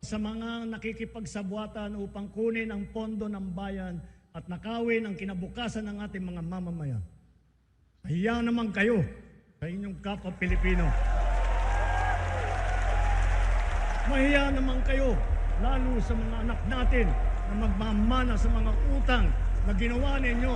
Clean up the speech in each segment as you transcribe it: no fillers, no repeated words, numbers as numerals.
sa mga nakikipagsabwatan upang kunin ang pondo ng bayan at nakawin ang kinabukasan ng ating mga mamamayan. Mahiya naman kayo sa inyong kapwa Pilipino. Mahiya naman kayo, lalo sa mga anak natin na magmamana sa mga utang na ginawa ninyo.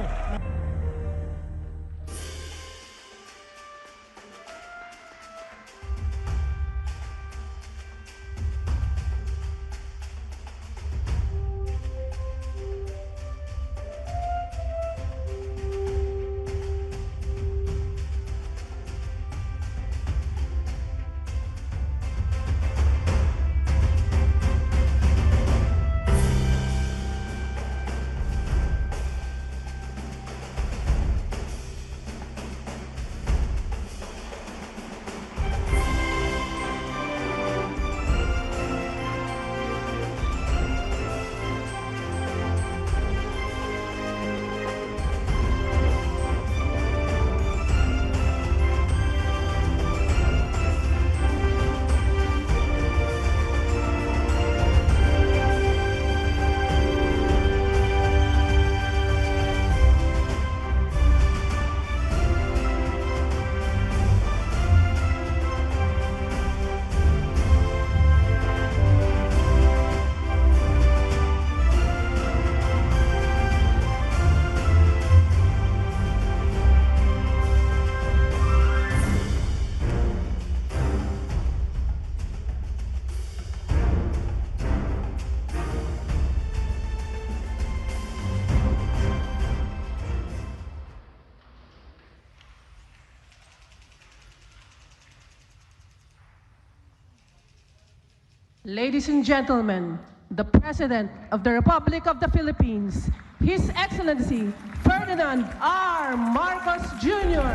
Ladies and gentlemen, the President of the Republic of the Philippines, His Excellency Ferdinand R. Marcos Jr.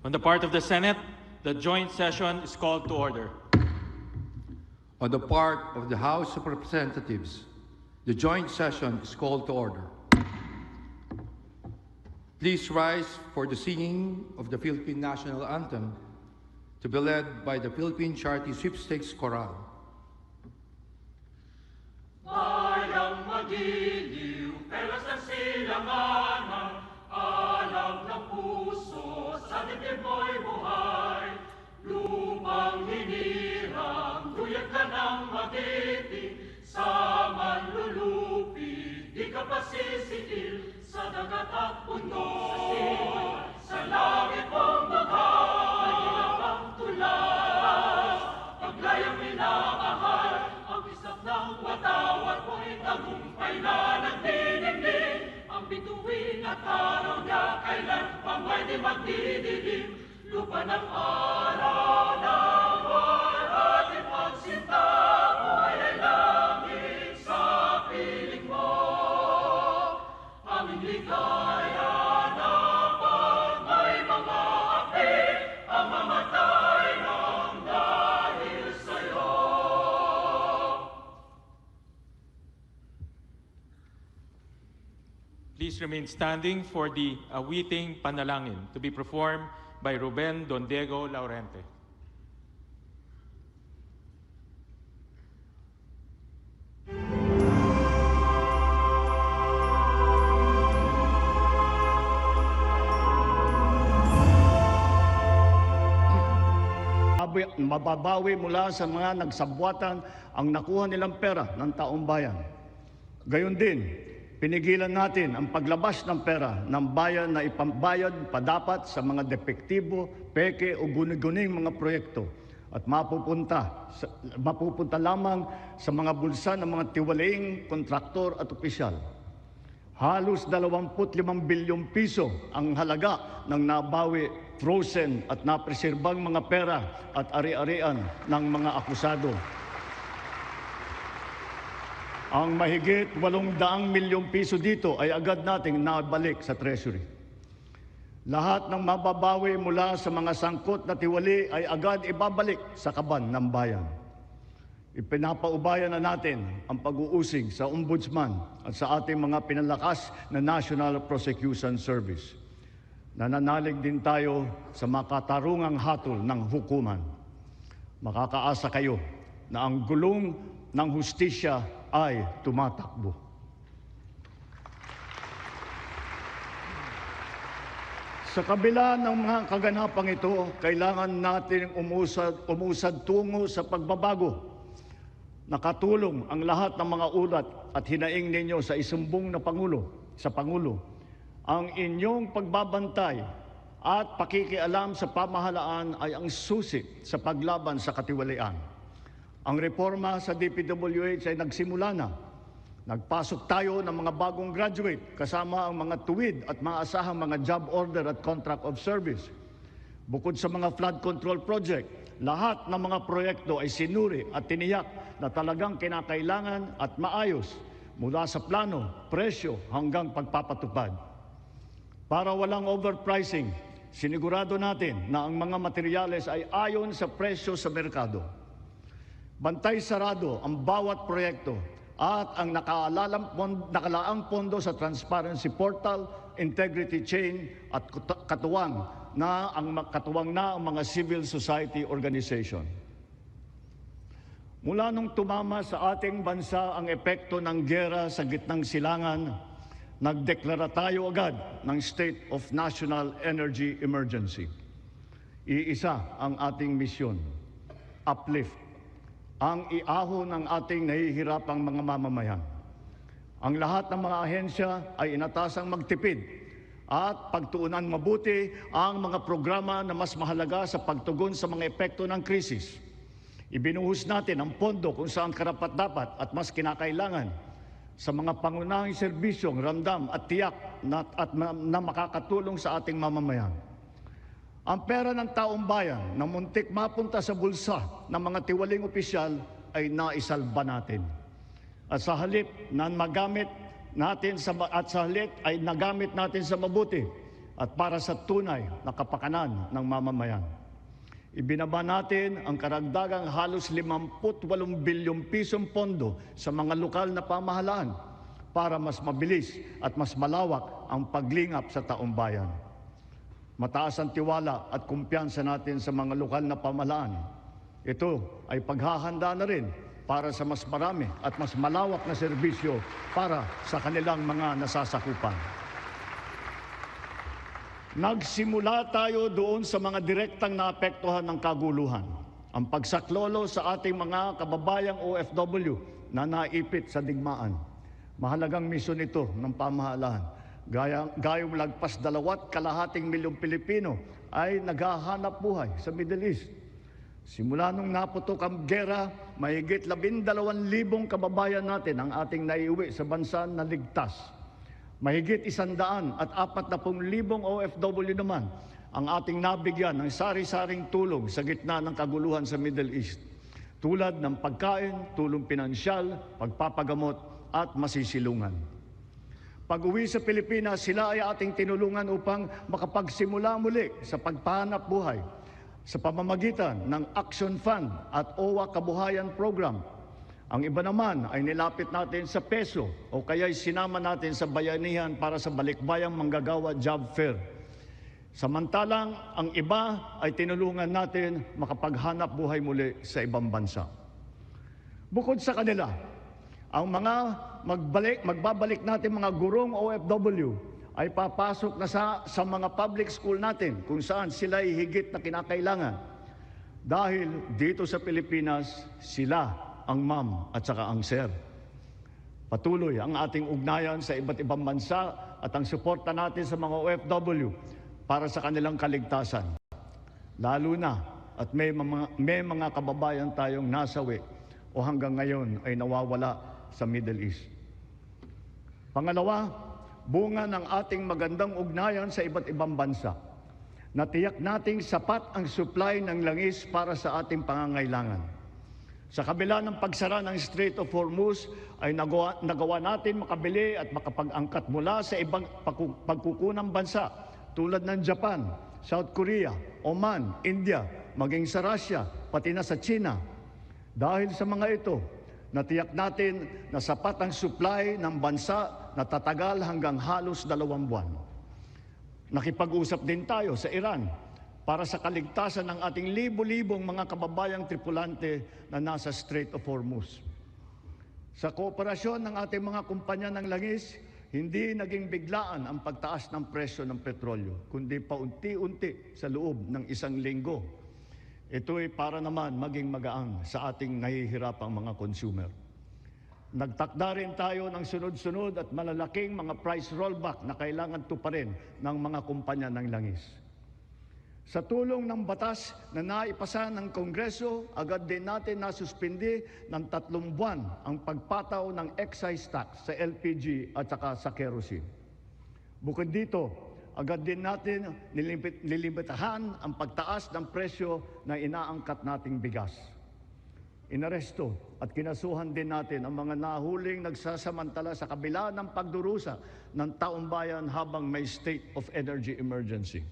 On the part of the Senate, the joint session is called to order. On the part of the House of Representatives, the joint session is called to order. Please rise for the singing of the Philippine National Anthem to be led by the Philippine Charity Sweepstakes Chorale. Bayang magiliw, pelas ng silanganan, alam ng puso, sa dibdib mo'y buhay. Lupang hinirang, tuyag ka ng magiting, sa manlulupi, di ka pasisiil, sa dagat at bundok, sa langit mong bughay, ginawang tulas, paglayang minamahal, ang isap ng watawat mo'y tagumpay na nagdinigdig, ang bituin at araw niya kailan pang may di magdidilim, lupa ng araw ng buwan ating pagsinta, buhay ay langit sa piling mo, aming ligaya na pag may mga api, ang mamatay ng dahil sa'yo. Please remain standing for the awiting panalangin to be performed by Ruben Don Diego Laurente. mababawi mula sa mga nagsabwatan ang nakuha nilang pera ng taong bayan. Gayon din, pinigilan natin ang paglabas ng pera ng bayan na ipambayad padapat sa mga depektibo, peke o guni-guning mga proyekto at mapupunta lamang sa mga bulsa ng mga tiwalaing kontraktor at opisyal. Halos 25 bilyong piso ang halaga ng nabawi, frozen at napreserbang mga pera at ari-arian ng mga akusado. Ang mahigit 800 milyong piso dito ay agad nating nabalik sa Treasury. Lahat ng mababawi mula sa mga sangkot na tiwali ay agad ibabalik sa kaban ng bayan. Ipinapaubaya na natin ang pag-uusig sa Ombudsman at sa ating mga pinalakas na National Prosecution Service. Nananalig din tayo sa makatarungang hatol ng hukuman. Makakaasa kayo na ang gulong ng hustisya ay tumatakbo. Sa kabila ng mga kaganapang ito, kailangan natin umusad tungo sa pagbabago. Nakatulong ang lahat ng mga ulat at hinaing ninyo sa isumbong na Pangulo. Ang inyong pagbabantay at pakikialam sa pamahalaan ay ang susi sa paglaban sa katiwalian. Ang reforma sa DPWH ay nagsimula na. Nagpasok tayo ng mga bagong graduate kasama ang mga tuwid at maasahang mga job order at contract of service. Bukod sa mga flood control project, lahat ng mga proyekto ay sinuri at tiniyak na talagang kinakailangan at maayos mula sa plano, presyo hanggang pagpapatupad. Para walang overpricing, sinigurado natin na ang mga materyales ay ayon sa presyo sa merkado. Bantay sarado ang bawat proyekto at ang nakalaang pondo sa Transparency Portal, Integrity Chain at katuwang na ang mga civil society organization. Mula nung tumama sa ating bansa ang epekto ng giyera sa gitnang silangan, nagdeklara tayo agad ng State of National Energy Emergency. Iisa ang ating misyon, uplift, ang iahon ng ating nahihirapang mga mamamayan. Ang lahat ng mga ahensya ay inatasang magtipid at pagtuunan mabuti ang mga programa na mas mahalaga sa pagtugon sa mga epekto ng krisis. Ibinuhos natin ang pondo kung saan karapat-dapat at mas kinakailangan sa mga pangunahing serbisyong ramdam at tiyak na makakatulong sa ating mamamayan. Ang pera ng taong bayan na muntik mapunta sa bulsa ng mga tiwaling opisyal ay naisalba natin. At sa halip na nagamit natin sa mabuti at para sa tunay na kapakanan ng mamamayan. Ibinaba natin ang karagdagang halos 58 bilyong pisong pondo sa mga lokal na pamahalaan para mas mabilis at mas malawak ang paglingap sa taong bayan. Mataas ang tiwala at kumpiyansa natin sa mga lokal na pamahalaan. Ito ay paghahanda na rin para sa mas marami at mas malawak na serbisyo para sa kanilang mga nasasakupan. Nagsimula tayo doon sa mga direktang naapektuhan ng kaguluhan. Ang pagsaklolo sa ating mga kababayang OFW na naipit sa digmaan. Mahalagang misyon ito ng pamahalaan. Gayong lagpas 2.2 milyong Pilipino ay naghahanap buhay sa Middle East. Simula nung naputok ang gera, mahigit 12,000 kababayan natin ang ating naiuwi sa bansa na ligtas. Mahigit 140,000 OFW naman ang ating nabigyan ng sari-saring tulong sa gitna ng kaguluhan sa Middle East. Tulad ng pagkain, tulong pinansyal, pagpapagamot at masisilungan. Pag-uwi sa Pilipinas, sila ay ating tinulungan upang makapagsimula muli sa pagpahanap buhay sa pamamagitan ng Action Fund at OWA Kabuhayan Program. Ang iba naman ay nilapit natin sa peso o kaya'y sinama natin sa bayanihan para sa balikbayang manggagawa job fair. Samantalang ang iba ay tinulungan natin makapaghanap buhay muli sa ibang bansa. Bukod sa kanila, ang mga magbabalik natin mga gurong OFW ay papasok na sa mga public school natin kung saan sila ay higit na kinakailangan. Dahil dito sa Pilipinas, sila ang ma'am at saka ang sir. Patuloy ang ating ugnayan sa iba't ibang bansa at ang suporta natin sa mga OFW para sa kanilang kaligtasan. Lalo na at may mga kababayan tayong nasawi o hanggang ngayon ay nawawala sa Middle East. Pangalawa, bunga ng ating magandang ugnayan sa iba't ibang bansa. Natiyak nating sapat ang supply ng langis para sa ating pangangailangan. Sa kabila ng pagsara ng Strait of Hormuz ay nagawa natin makabili at makapag-angkat mula sa ibang pagkukunang bansa tulad ng Japan, South Korea, Oman, India, maging sa Russia, pati na sa China. Dahil sa mga ito, natiyak natin na sapat ang supply ng bansa na tatagal hanggang halos 2 buwan. Nakipag-usap din tayo sa Iran para sa kaligtasan ng ating libo-libong mga kababayang tripulante na nasa Strait of Hormuz. Sa kooperasyon ng ating mga kumpanya ng langis, hindi naging biglaan ang pagtaas ng presyo ng petrolyo, kundi paunti-unti sa loob ng 1 linggo. Ito'y para naman maging magaang sa ating nahihirapang mga consumer. Nagtakda rin tayo ng sunod-sunod at malalaking mga price rollback na kailangan tuparin ng mga kumpanya ng langis. Sa tulong ng batas na naipasa ng Kongreso, agad din natin nasuspindi ng 3 buwan ang pagpataw ng excise tax sa LPG at saka sa kerosene. Bukod dito, agad din natin nilimitahan ang pagtaas ng presyo na inaangkat nating bigas. Inaresto at kinasuhan din natin ang mga nahuling nagsasamantala sa kabila ng pagdurusa ng taong bayan habang may state of energy emergency.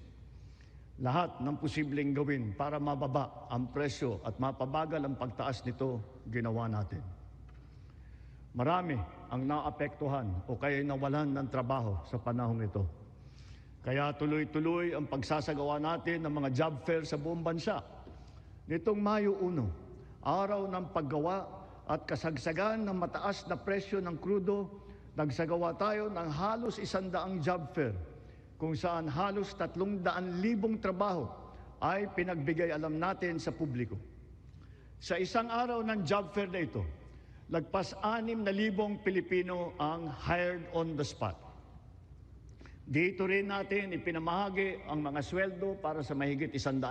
Lahat ng posibleng gawin para mababa ang presyo at mapabagal ang pagtaas nito, ginawa natin. Marami ang naapektuhan o kaya nawalan ng trabaho sa panahong ito. Kaya tuloy-tuloy ang pagsasagawa natin ng mga job fair sa buong bansa. Nitong Mayo 1, araw ng paggawa at kasagsagan ng mataas na presyo ng krudo, nagsagawa tayo ng halos 100 job fair, kung saan halos 300,000 trabaho ay pinagbigay alam natin sa publiko. Sa isang araw ng job fair na ito, lagpas 6,000 Pilipino ang hired on the spot. Dito rin natin ipinamahagi ang mga sweldo para sa mahigit 100,000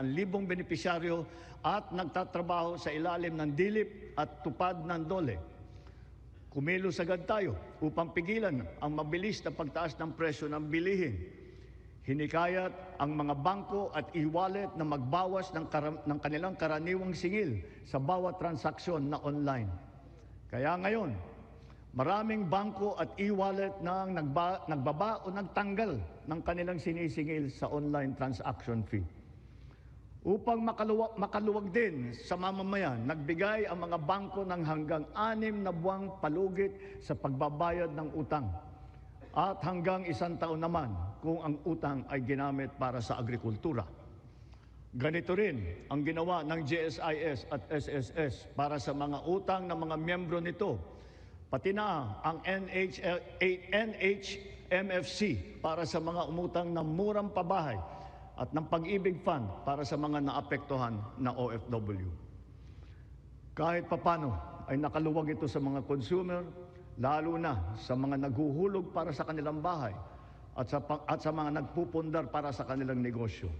benepisyaryo at nagtatrabaho sa ilalim ng dilip at tupad ng DOLE. Kumilos agad tayo upang pigilan ang mabilis na pagtaas ng presyo ng bilihin. Hinikayat ang mga bangko at e-wallet na magbawas ng kanilang karaniwang singil sa bawat transaksyon na online. Kaya ngayon, maraming bangko at e-wallet na nagbaba o nagtanggal ng kanilang sinisingil sa online transaction fee. Upang makaluwag din sa mamamayan, nagbigay ang mga bangko ng hanggang 6 na buwang palugit sa pagbabayad ng utang at hanggang 1 taon naman kung ang utang ay ginamit para sa agrikultura. Ganito rin ang ginawa ng GSIS at SSS para sa mga utang ng mga miyembro nito, pati na ang NHMFC para sa mga umutang ng murang pabahay at ng Pag-ibig Fund para sa mga naapektuhan na OFW. Kahit papano ay nakaluwag ito sa mga consumer, lalo na sa mga naghuhulog para sa kanilang bahay at sa mga nagpupundar para sa kanilang negosyo.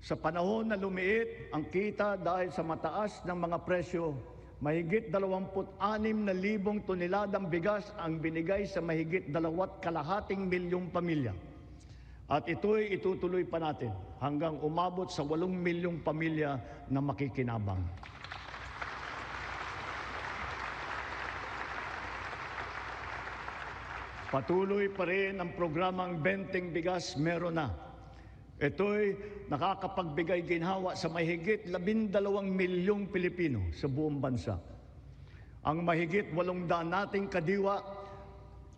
Sa panahon na lumiit ang kita dahil sa mataas ng mga presyo, mahigit 26,000 toneladang bigas ang binigay sa mahigit 2.5 milyong pamilya. At ito'y itutuloy pa natin hanggang umabot sa 8 milyong pamilya na makikinabang. Patuloy pa rin ang programang Benteng Bigas Meron Na. Ito'y nakakapagbigay ginhawa sa mahigit 12 milyong Pilipino sa buong bansa. Ang mahigit 800 nating kadiwa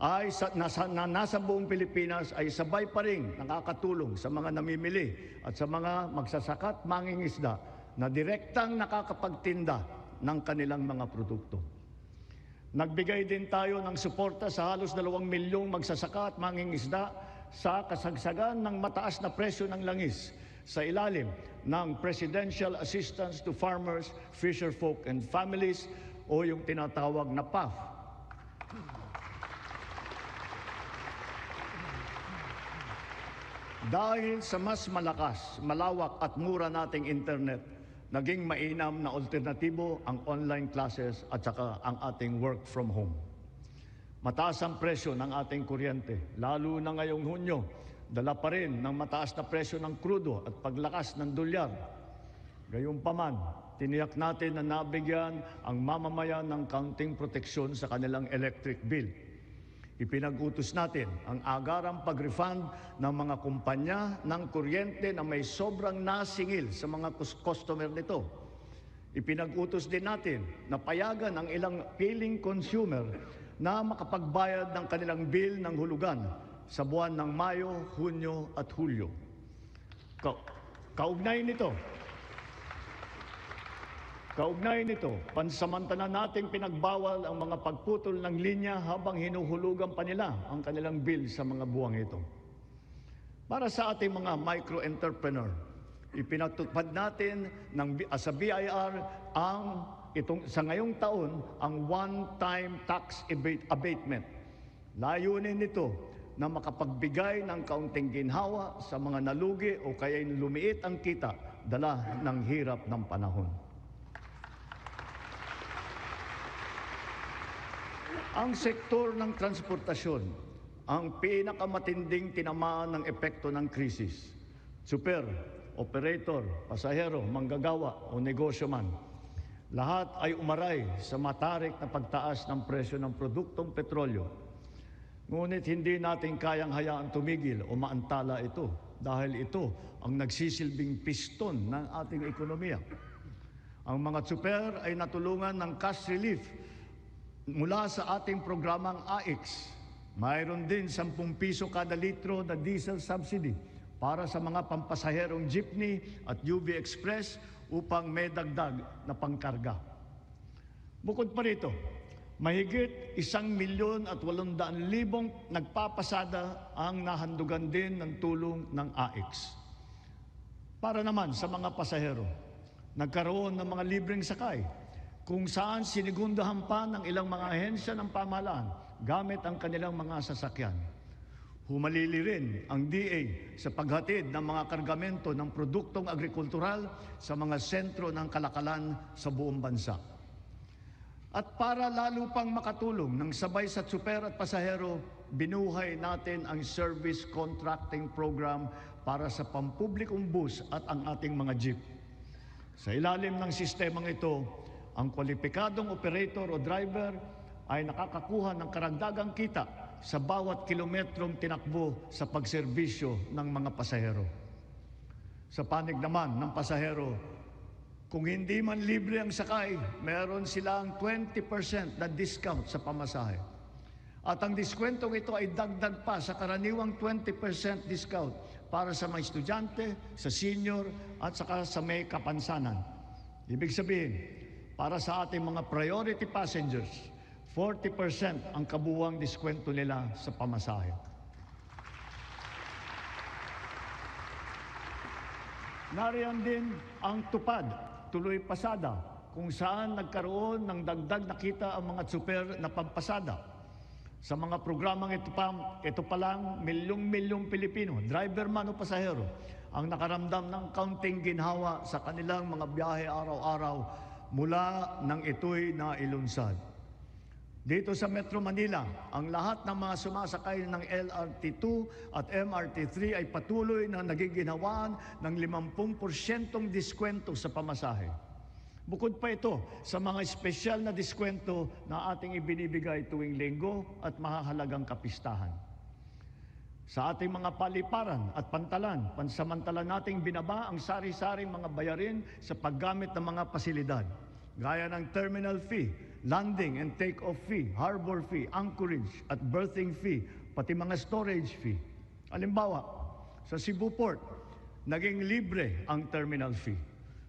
ay nasa buong Pilipinas ay sabay pa rin nakakatulong sa mga namimili at sa mga magsasaka at mangingisda na direktang nakakapagtinda ng kanilang mga produkto. Nagbigay din tayo ng suporta sa halos 2 milyong magsasaka at mangingisda sa kasagsagan ng mataas na presyo ng langis sa ilalim ng Presidential Assistance to Farmers, Fisherfolk and Families o yung tinatawag na PAF. Dahil sa mas malakas, malawak at mura nating internet, naging mainam na alternatibo ang online classes at saka ang ating work from home. Mataas ang presyo ng ating kuryente, lalo na ngayong Hunyo, dala pa rin ng mataas na presyo ng krudo at paglakas ng dolyar. Gayunpaman, tiniyak natin na nabigyan ang mamamayan ng kaunting proteksyon sa kanilang electric bill. Ipinag-utos natin ang agarang pag-refund ng mga kumpanya ng kuryente na may sobrang nasingil sa mga customer nito. Ipinag-utos din natin na payagan ang ilang piling consumer na makapagbayad ng kanilang bill ng hulugan sa buwan ng Mayo, Hunyo at Hulyo. Kaugnay nito, pansamantala nating pinagbawal ang mga pagputol ng linya habang hinuhulugan pa nila ang kanilang bill sa mga buwang ito. Para sa ating mga micro-entrepreneur, ipinatupad natin sa BIR sa ngayong taon ang one-time tax abatement. Layunin nito na makapagbigay ng kaunting ginhawa sa mga nalugi o kaya lumiit ang kita dala ng hirap ng panahon. Ang sektor ng transportasyon ang pinakamatinding tinamaan ng epekto ng krisis. Super, operator, pasahero, manggagawa o negosyo man. Lahat ay umaray sa matarik na pagtaas ng presyo ng produktong petrolyo. Ngunit hindi natin kayang hayaan tumigil o maantala ito dahil ito ang nagsisilbing piston ng ating ekonomiya. Ang mga super ay natulungan ng cash relief mula sa ating programang AIX. Mayroon din 10 piso kada litro na diesel subsidy para sa mga pampasaherong jeepney at UV Express upang may dagdag na pangkarga. Bukod pa rito, mahigit 1,800,000 nagpapasada ang nahandugan din ng tulong ng AIX. Para naman sa mga pasahero, nagkaroon ng mga libreng sakay kung saan sinigundahan pa ng ilang mga ahensya ng pamahalaan gamit ang kanilang mga sasakyan. Humalili rin ang DA sa paghatid ng mga kargamento ng produktong agrikultural sa mga sentro ng kalakalan sa buong bansa. At para lalo pang makatulong ng sabay sa super at pasahero, binuhay natin ang service contracting program para sa pampublikong bus at ang ating mga jeep. Sa ilalim ng sistemang ito, ang kwalipikadong operator o driver ay nakakakuha ng karagdagang kita sa bawat kilometrong tinakbo sa pagserbisyo ng mga pasahero. Sa panig naman ng pasahero, kung hindi man libre ang sakay, meron silang 20% na discount sa pamasahe. At ang diskwentong ito ay dagdag pa sa karaniwang 20% discount para sa mga estudyante, sa senior at saka sa may kapansanan. Ibig sabihin, para sa ating mga priority passengers, 40% ang kabuuang diskwento nila sa pamasahe. Nariyan din ang tupad, tuloy pasada, kung saan nagkaroon ng dagdag na kita ang mga super na pampasada. Sa mga programang ito pa lang, milyong-milyong Pilipino, driver man o pasahero, ang nakaramdam ng kaunting ginhawa sa kanilang mga biyahe araw-araw mula nang ito'y nailunsad. Dito sa Metro Manila, ang lahat ng mga sumasakay ng LRT2 at MRT3 ay patuloy na nagiginhawaan ng 50% diskwento sa pamasahe. Bukod pa ito sa mga espesyal na diskwento na ating ibinibigay tuwing linggo at mahahalagang kapistahan. Sa ating mga paliparan at pantalan, pansamantala nating binaba ang sari-saring mga bayarin sa paggamit ng mga pasilidad, gaya ng terminal fee, landing and take-off fee, harbor fee, anchorage at berthing fee, pati mga storage fee. Halimbawa, sa Cebu Port, naging libre ang terminal fee.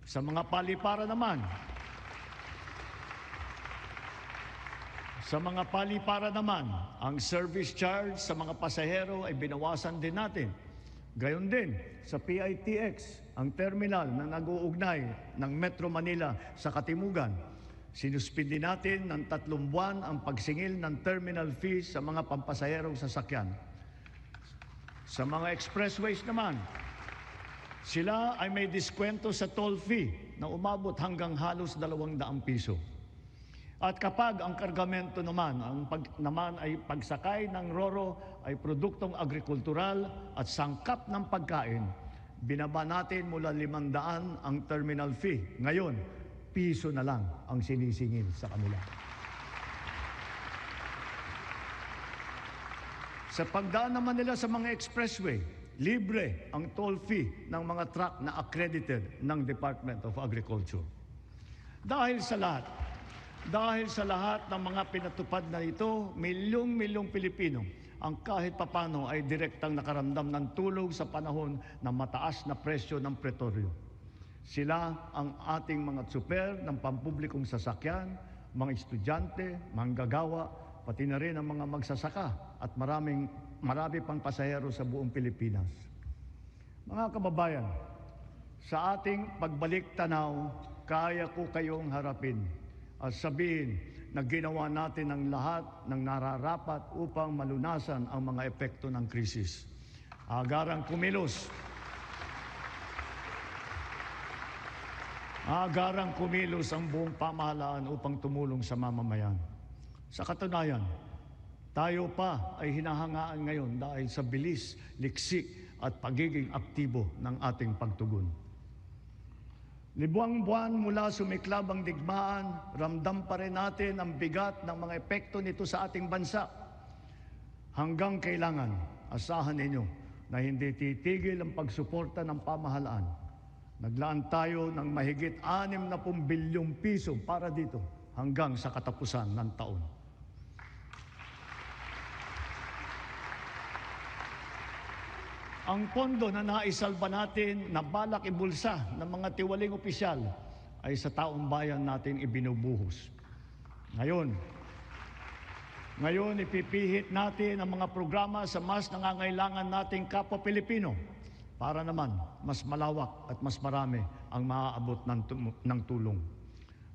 Sa mga paliparan naman, ang service charge sa mga pasahero ay binawasan din natin Gayon din sa PITX, ang terminal na nag-uugnay ng Metro Manila sa Katimugan. Sinuspindi natin ng 3 buwan ang pagsingil ng terminal fees sa mga pampasaherong sasakyan. Sa mga expressways naman, sila ay may diskwento sa toll fee na umabot hanggang halos 200 piso. At kapag ang kargamento naman, ay pagsakay ng roro ay produktong agrikultural at sangkap ng pagkain, binaba natin mula 500 ang terminal fee. Ngayon, piso na lang ang sinisingil sa kanila. Sa pagdaan naman nila sa mga expressway, libre ang toll fee ng mga truck na accredited ng Department of Agriculture. Dahil sa lahat ng mga pinatupad na ito, milyong-milyong Pilipino ang kahit papano ay direktang nakaramdam ng tulong sa panahon ng mataas na presyo ng petrolyo. Sila ang ating mga tsuper ng pampublikong sasakyan, mga estudyante, manggagawa, pati na rin ang mga magsasaka at marami pang pasahero sa buong Pilipinas. Mga kababayan, sa ating pagbalik tanaw, kaya ko kayong harapin at sabihin na ginawa natin ang lahat ng nararapat upang malunasan ang mga epekto ng krisis. Agarang kumilos ang buong pamahalaan upang tumulong sa mamamayan. Sa katunayan, tayo pa ay hinahangaan ngayon dahil sa bilis, liksik at pagiging aktibo ng ating pagtugon. Libuang buwan mula sumiklab ang digmaan, ramdam pa rin natin ang bigat ng mga epekto nito sa ating bansa. Hanggang kailangan, asahan ninyo na hindi titigil ang pagsuporta ng pamahalaan. Naglaan tayo ng mahigit 60 bilyong piso para dito hanggang sa katapusan ng taon. Ang pondo na naisalba natin na balak ibulsa ng mga tiwaling opisyal ay sa taong bayan natin ibinubuhos. Ngayon ipipihit natin ang mga programa sa mas nangangailangan nating kapwa Pilipino para naman mas malawak at mas marami ang maaabot ng tulong.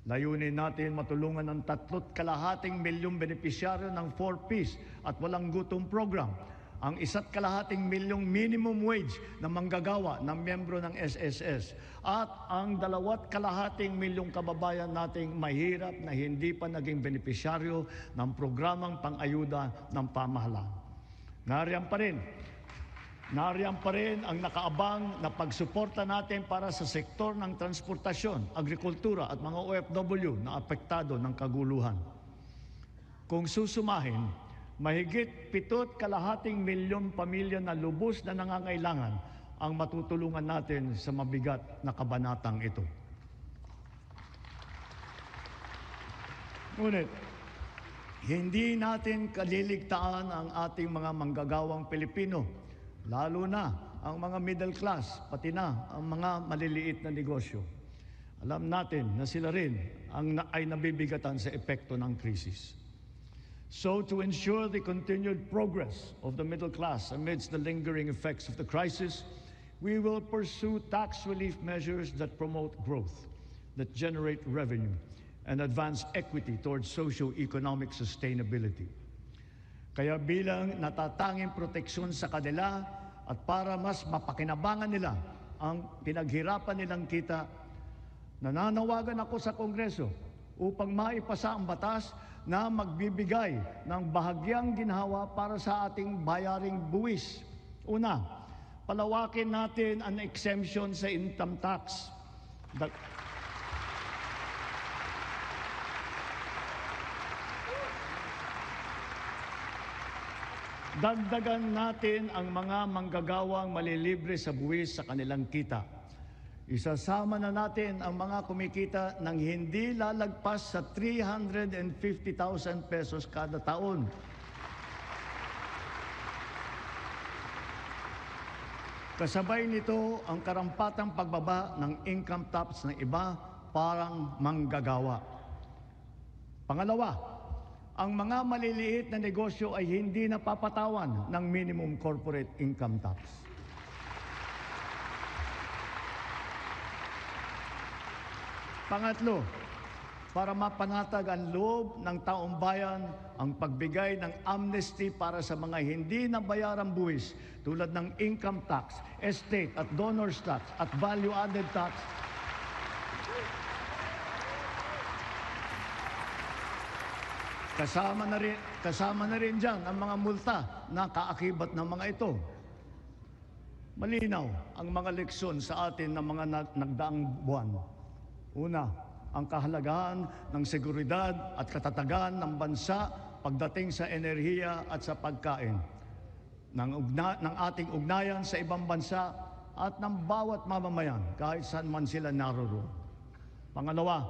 Layunin natin matulungan ng 3.2 milyong benepisyaryo ng 4Ps at walang gutom program, ang 1.2 milyong minimum wage na manggagawa ng miyembro ng SSS at ang 2.2 milyong kababayan nating mahirap na hindi pa naging benepisyaryo ng programang pang-ayuda ng pamahalaan. Nariyan pa rin ang nakaabang na pagsuporta natin para sa sektor ng transportasyon, agrikultura at mga OFW na apektado ng kaguluhan. Kung susumahin, mahigit 7.2 milyong pamilya na lubos na nangangailangan ang matutulungan natin sa mabigat na kabanatang ito. Ngunit, hindi natin kaliligtaan ang ating mga manggagawang Pilipino, lalo na ang mga middle class, pati na ang mga maliliit na negosyo. Alam natin na sila rin ay nabibigatan sa epekto ng krisis. So, to ensure the continued progress of the middle class amidst the lingering effects of the crisis, we will pursue tax relief measures that promote growth, that generate revenue, and advance equity towards socio-economic sustainability. Kaya bilang natatanging proteksyon sa kanila at para mas mapakinabangan nila ang pinaghirapan nilang kita, nananawagan ako sa Kongreso upang maipasa ang batas na magbibigay ng bahagyang ginhawa para sa ating bayaring buwis. Una, palawakin natin ang exemption sa income tax. Dagdagan natin ang mga manggagawang malilibre sa buwis sa kanilang kita. Isasama na natin ang mga kumikita ng hindi lalagpas sa 350,000 pesos kada taon. Kasabay nito ang karampatang pagbaba ng income tax ng iba parang manggagawa. Pangalawa, ang mga maliliit na negosyo ay hindi napapatawan ng minimum corporate income tax. Pangatlo, para mapanatag ang loob ng taong bayan ang pagbigay ng amnesty para sa mga hindi nabayarang buwis tulad ng income tax, estate at donors tax at value-added tax. Kasama na rin dyan ang mga multa na kaakibat ng mga ito. Malinaw ang mga leksyon sa atin ng mga nagdaang buwan. Una, ang kahalagahan ng seguridad at katatagan ng bansa pagdating sa enerhiya at sa pagkain, ng ating ugnayan sa ibang bansa at ng bawat mamamayan kahit saan man sila naroroon. Pangalawa,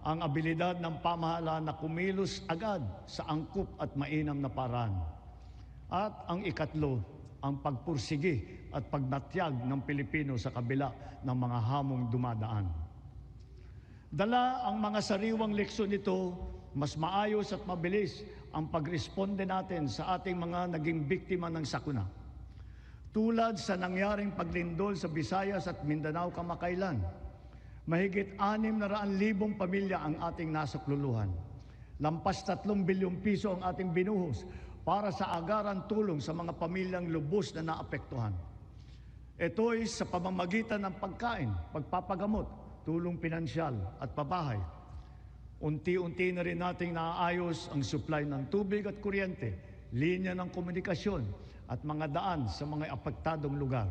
ang abilidad ng pamahalaan na kumilos agad sa angkop at mainam na paraan. At ang ikatlo, ang pagpursigi at pagnatyag ng Pilipino sa kabila ng mga hamong dumadaan. Dala ang mga sariwang leksyon nito, mas maayos at mabilis ang pagresponde natin sa ating mga naging biktima ng sakuna. Tulad sa nangyaring paglindol sa Visayas at Mindanao kamakailan, mahigit 600,000 pamilya ang ating nasakluluhan. Lampas 3 bilyong piso ang ating binuhos para sa agaran tulong sa mga pamilyang lubos na naapektuhan. Ito ay sa pamamagitan ng pagkain, pagpapagamot, tulong pinansyal at pabahay. Unti-unti na rin nating naaayos ang supply ng tubig at kuryente, linya ng komunikasyon at mga daan sa mga apektadong lugar.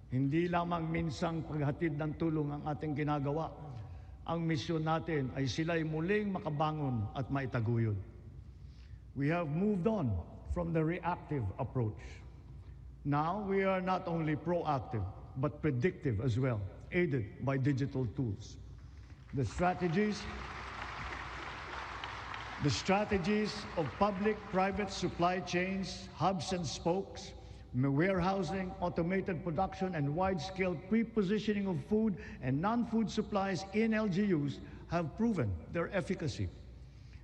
Hindi lamang minsang paghatid ng tulong ang ating ginagawa. Ang misyon natin ay sila'y muling makabangon at maitaguyod. We have moved on from the reactive approach. Now we are not only proactive, but predictive as well, aided by digital tools. The strategies of public-private supply chains, hubs and spokes, warehousing, automated production, and wide-scale pre-positioning of food and non-food supplies in LGUs have proven their efficacy.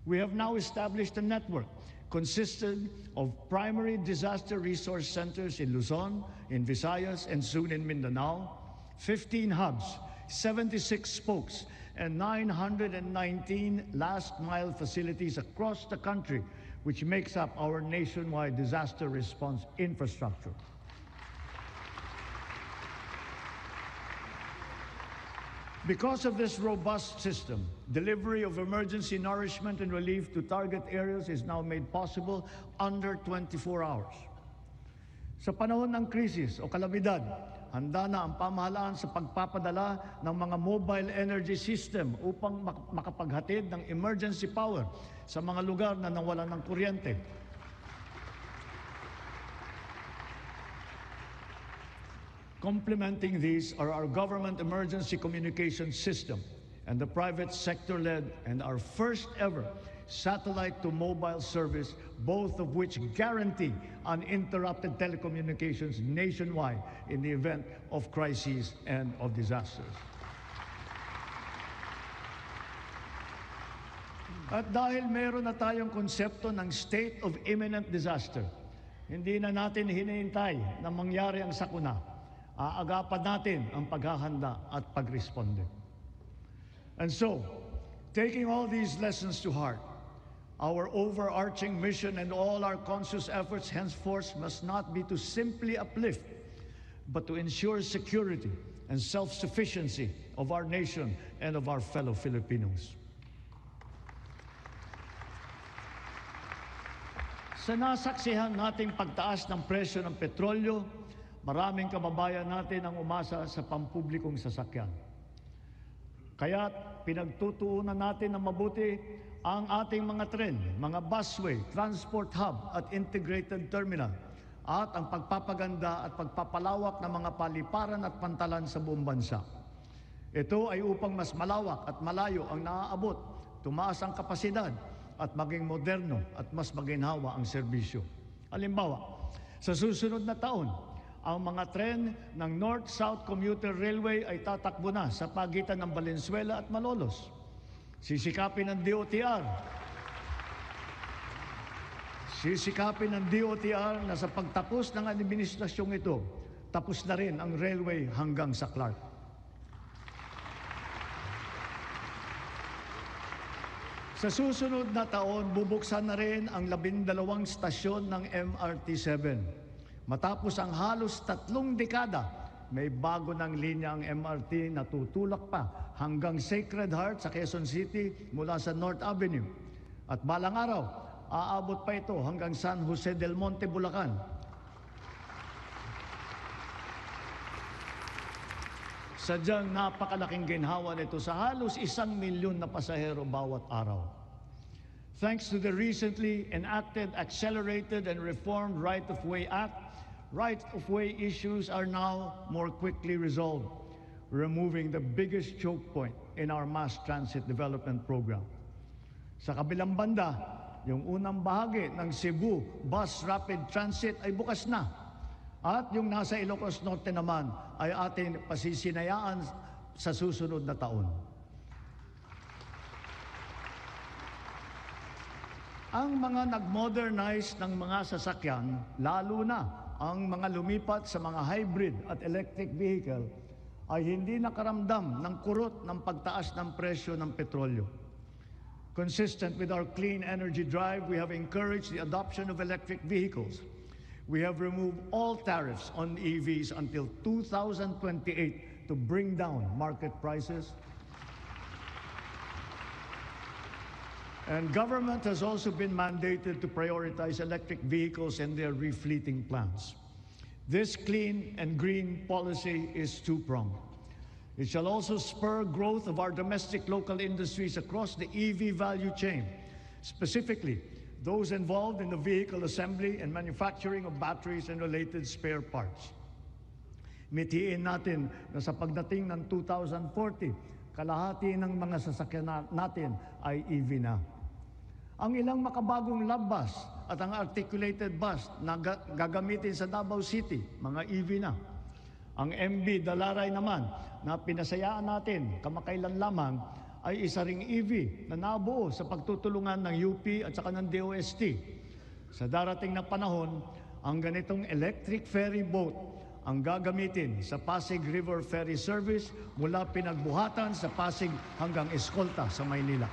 We have now established a network consisting of primary disaster resource centers in Luzon, in Visayas, and soon in Mindanao, 15 hubs, 76 spokes, and 919 last-mile facilities across the country, which makes up our nationwide disaster response infrastructure. Because of this robust system, delivery of emergency nourishment and relief to target areas is now made possible under 24 hours. Sa panahon ng krisis o kalamidad, handa na ang pamahalaan sa pagpapadala ng mga mobile energy system upang makapaghatid ng emergency power sa mga lugar na nawalan ng kuryente. Complementing these are our government emergency communication system and the private sector-led and our first ever satellite-to-mobile service, both of which guarantee uninterrupted telecommunications nationwide in the event of crises and of disasters. At dahil meron na tayong konsepto ng state of imminent disaster, hindi na natin hinihintay na mangyari ang sakuna. Aagapan natin ang paghahanda at pagresponde. And so, taking all these lessons to heart, our overarching mission and all our conscious efforts henceforth must not be to simply uplift, but to ensure security and self-sufficiency of our nation and of our fellow Filipinos. Sa nasaksihan nating pagtaas ng presyo ng petrolyo, maraming kababayan natin ang umasa sa pampublikong sasakyan. Kaya't pinagtutuunan natin ng mabuti ang ating mga tren, mga busway, transport hub at integrated terminal at ang pagpapaganda at pagpapalawak ng mga paliparan at pantalan sa buong bansa. Ito ay upang mas malawak at malayo ang naaabot, tumaas ang kapasidad at maging moderno at mas maginhawa ang serbisyo. Halimbawa, sa susunod na taon, ang mga tren ng North-South Commuter Railway ay tatakbo na sa pagitan ng Valenzuela at Malolos. Sisikapin ng DOTR na sa pagtapos ng administrasyong ito, tapos na rin ang railway hanggang sa Clark. Sa susunod na taon, bubuksan na rin ang 12 stasyon ng MRT-7. Matapos ang halos 3 dekada, may bago ng linya ang MRT na tutulak pa hanggang Sacred Heart sa Quezon City mula sa North Avenue. At balang araw, aabot pa ito hanggang San Jose del Monte, Bulacan. Sadyang napakalaking ginhawa nito sa halos 1,000,000 na pasahero bawat araw. Thanks to the recently enacted Accelerated and Reformed Right-of-Way Act, right-of-way issues are now more quickly resolved, removing the biggest choke point in our mass transit development program. Sa kabilang banda, yung unang bahagi ng Cebu Bus Rapid Transit ay bukas na. At yung nasa Ilocos Norte naman ay ating pasisinayaan sa susunod na taon. Ang mga nag-modernize ng mga sasakyan, lalo na ang mga lumipat sa mga hybrid at electric vehicle, ay hindi nakaramdam ng kurot ng pagtaas ng presyo ng petrolyo. Consistent with our clean energy drive, we have encouraged the adoption of electric vehicles. We have removed all tariffs on EVs until 2028 to bring down market prices. And government has also been mandated to prioritize electric vehicles and their refleeting plans. This clean and green policy is two-pronged. It shall also spur growth of our domestic local industries across the EV value chain, specifically those involved in the vehicle assembly and manufacturing of batteries and related spare parts. Mitiin natin na sa pagdating ng 2040, kalahati ng mga sasakyan natin ay EV na. Ang ilang makabagong love bus at ang articulated bus na gagamitin sa Davao City, mga EV na. Ang MB Dalaray naman na pinasayaan natin kamakailan lamang ay isa ring EV na nabuo sa pagtutulungan ng UP at saka ng DOST. Sa darating na panahon, ang ganitong electric ferry boat ang gagamitin sa Pasig River Ferry Service mula Pinagbuhatan sa Pasig hanggang Escolta sa Maynila.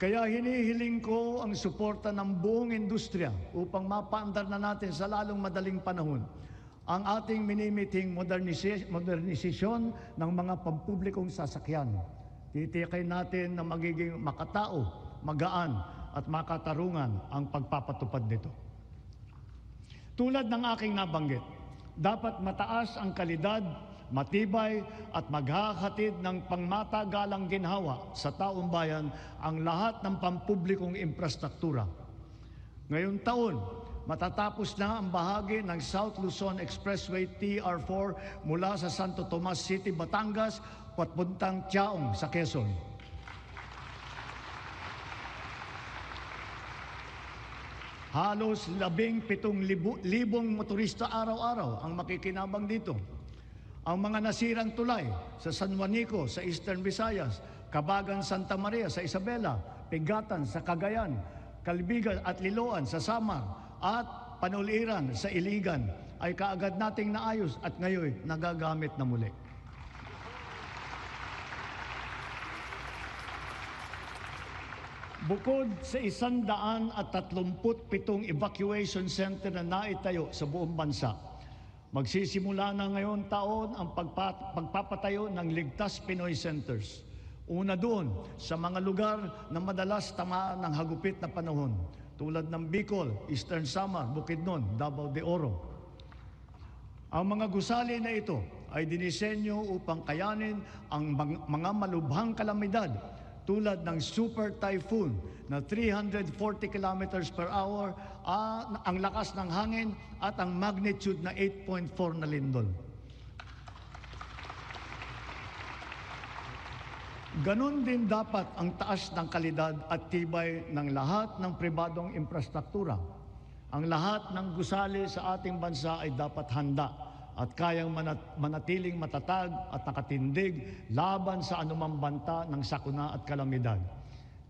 Kaya hinihiling ko ang suporta ng buong industriya upang mapaandar na natin sa lalong madaling panahon ang ating minimiting modernisasyon ng mga pampublikong sasakyan. Titiyakin natin na magiging makatao, magaan at makatarungan ang pagpapatupad nito. Tulad ng aking nabanggit, dapat mataas ang kalidad, matibay at maghahatid ng pangmatagalang ginhawa sa taong bayan ang lahat ng pampublikong infrastruktura. Ngayong taon, matatapos na ang bahagi ng South Luzon Expressway TR4 mula sa Santo Tomas City, Batangas, papuntang Tiaong sa Quezon. Halos 17,000 motorista araw-araw ang makikinabang dito. Ang mga nasirang tulay sa San Juanico sa Eastern Visayas, Cabagan, Santa Maria sa Isabela, Pigatan sa Cagayan, Calbigan at Liloan sa Samar, at Panuliran sa Iligan ay kaagad nating naayos at ngayon nagagamit na muli. Bukod sa 137 evacuation center na naitayo sa buong bansa, magsisimula na ngayon taon ang pagpapatayo ng Ligtas Pinoy Centers. Una doon sa mga lugar na madalas tamaan ng hagupit na panahon, tulad ng Bicol, Eastern Samar, Bukidnon, Davao de Oro. Ang mga gusali na ito ay dinisenyo upang kayanin ang mga malubhang kalamidad tulad ng super typhoon na 340 kilometers per hour, ang lakas ng hangin at ang magnitude na 8.4 na lindol. Ganon din dapat ang taas ng kalidad at tibay ng lahat ng pribadong infrastruktura. Ang lahat ng gusali sa ating bansa ay dapat handa at kayang manatiling matatag at nakatindig laban sa anumang banta ng sakuna at kalamidad.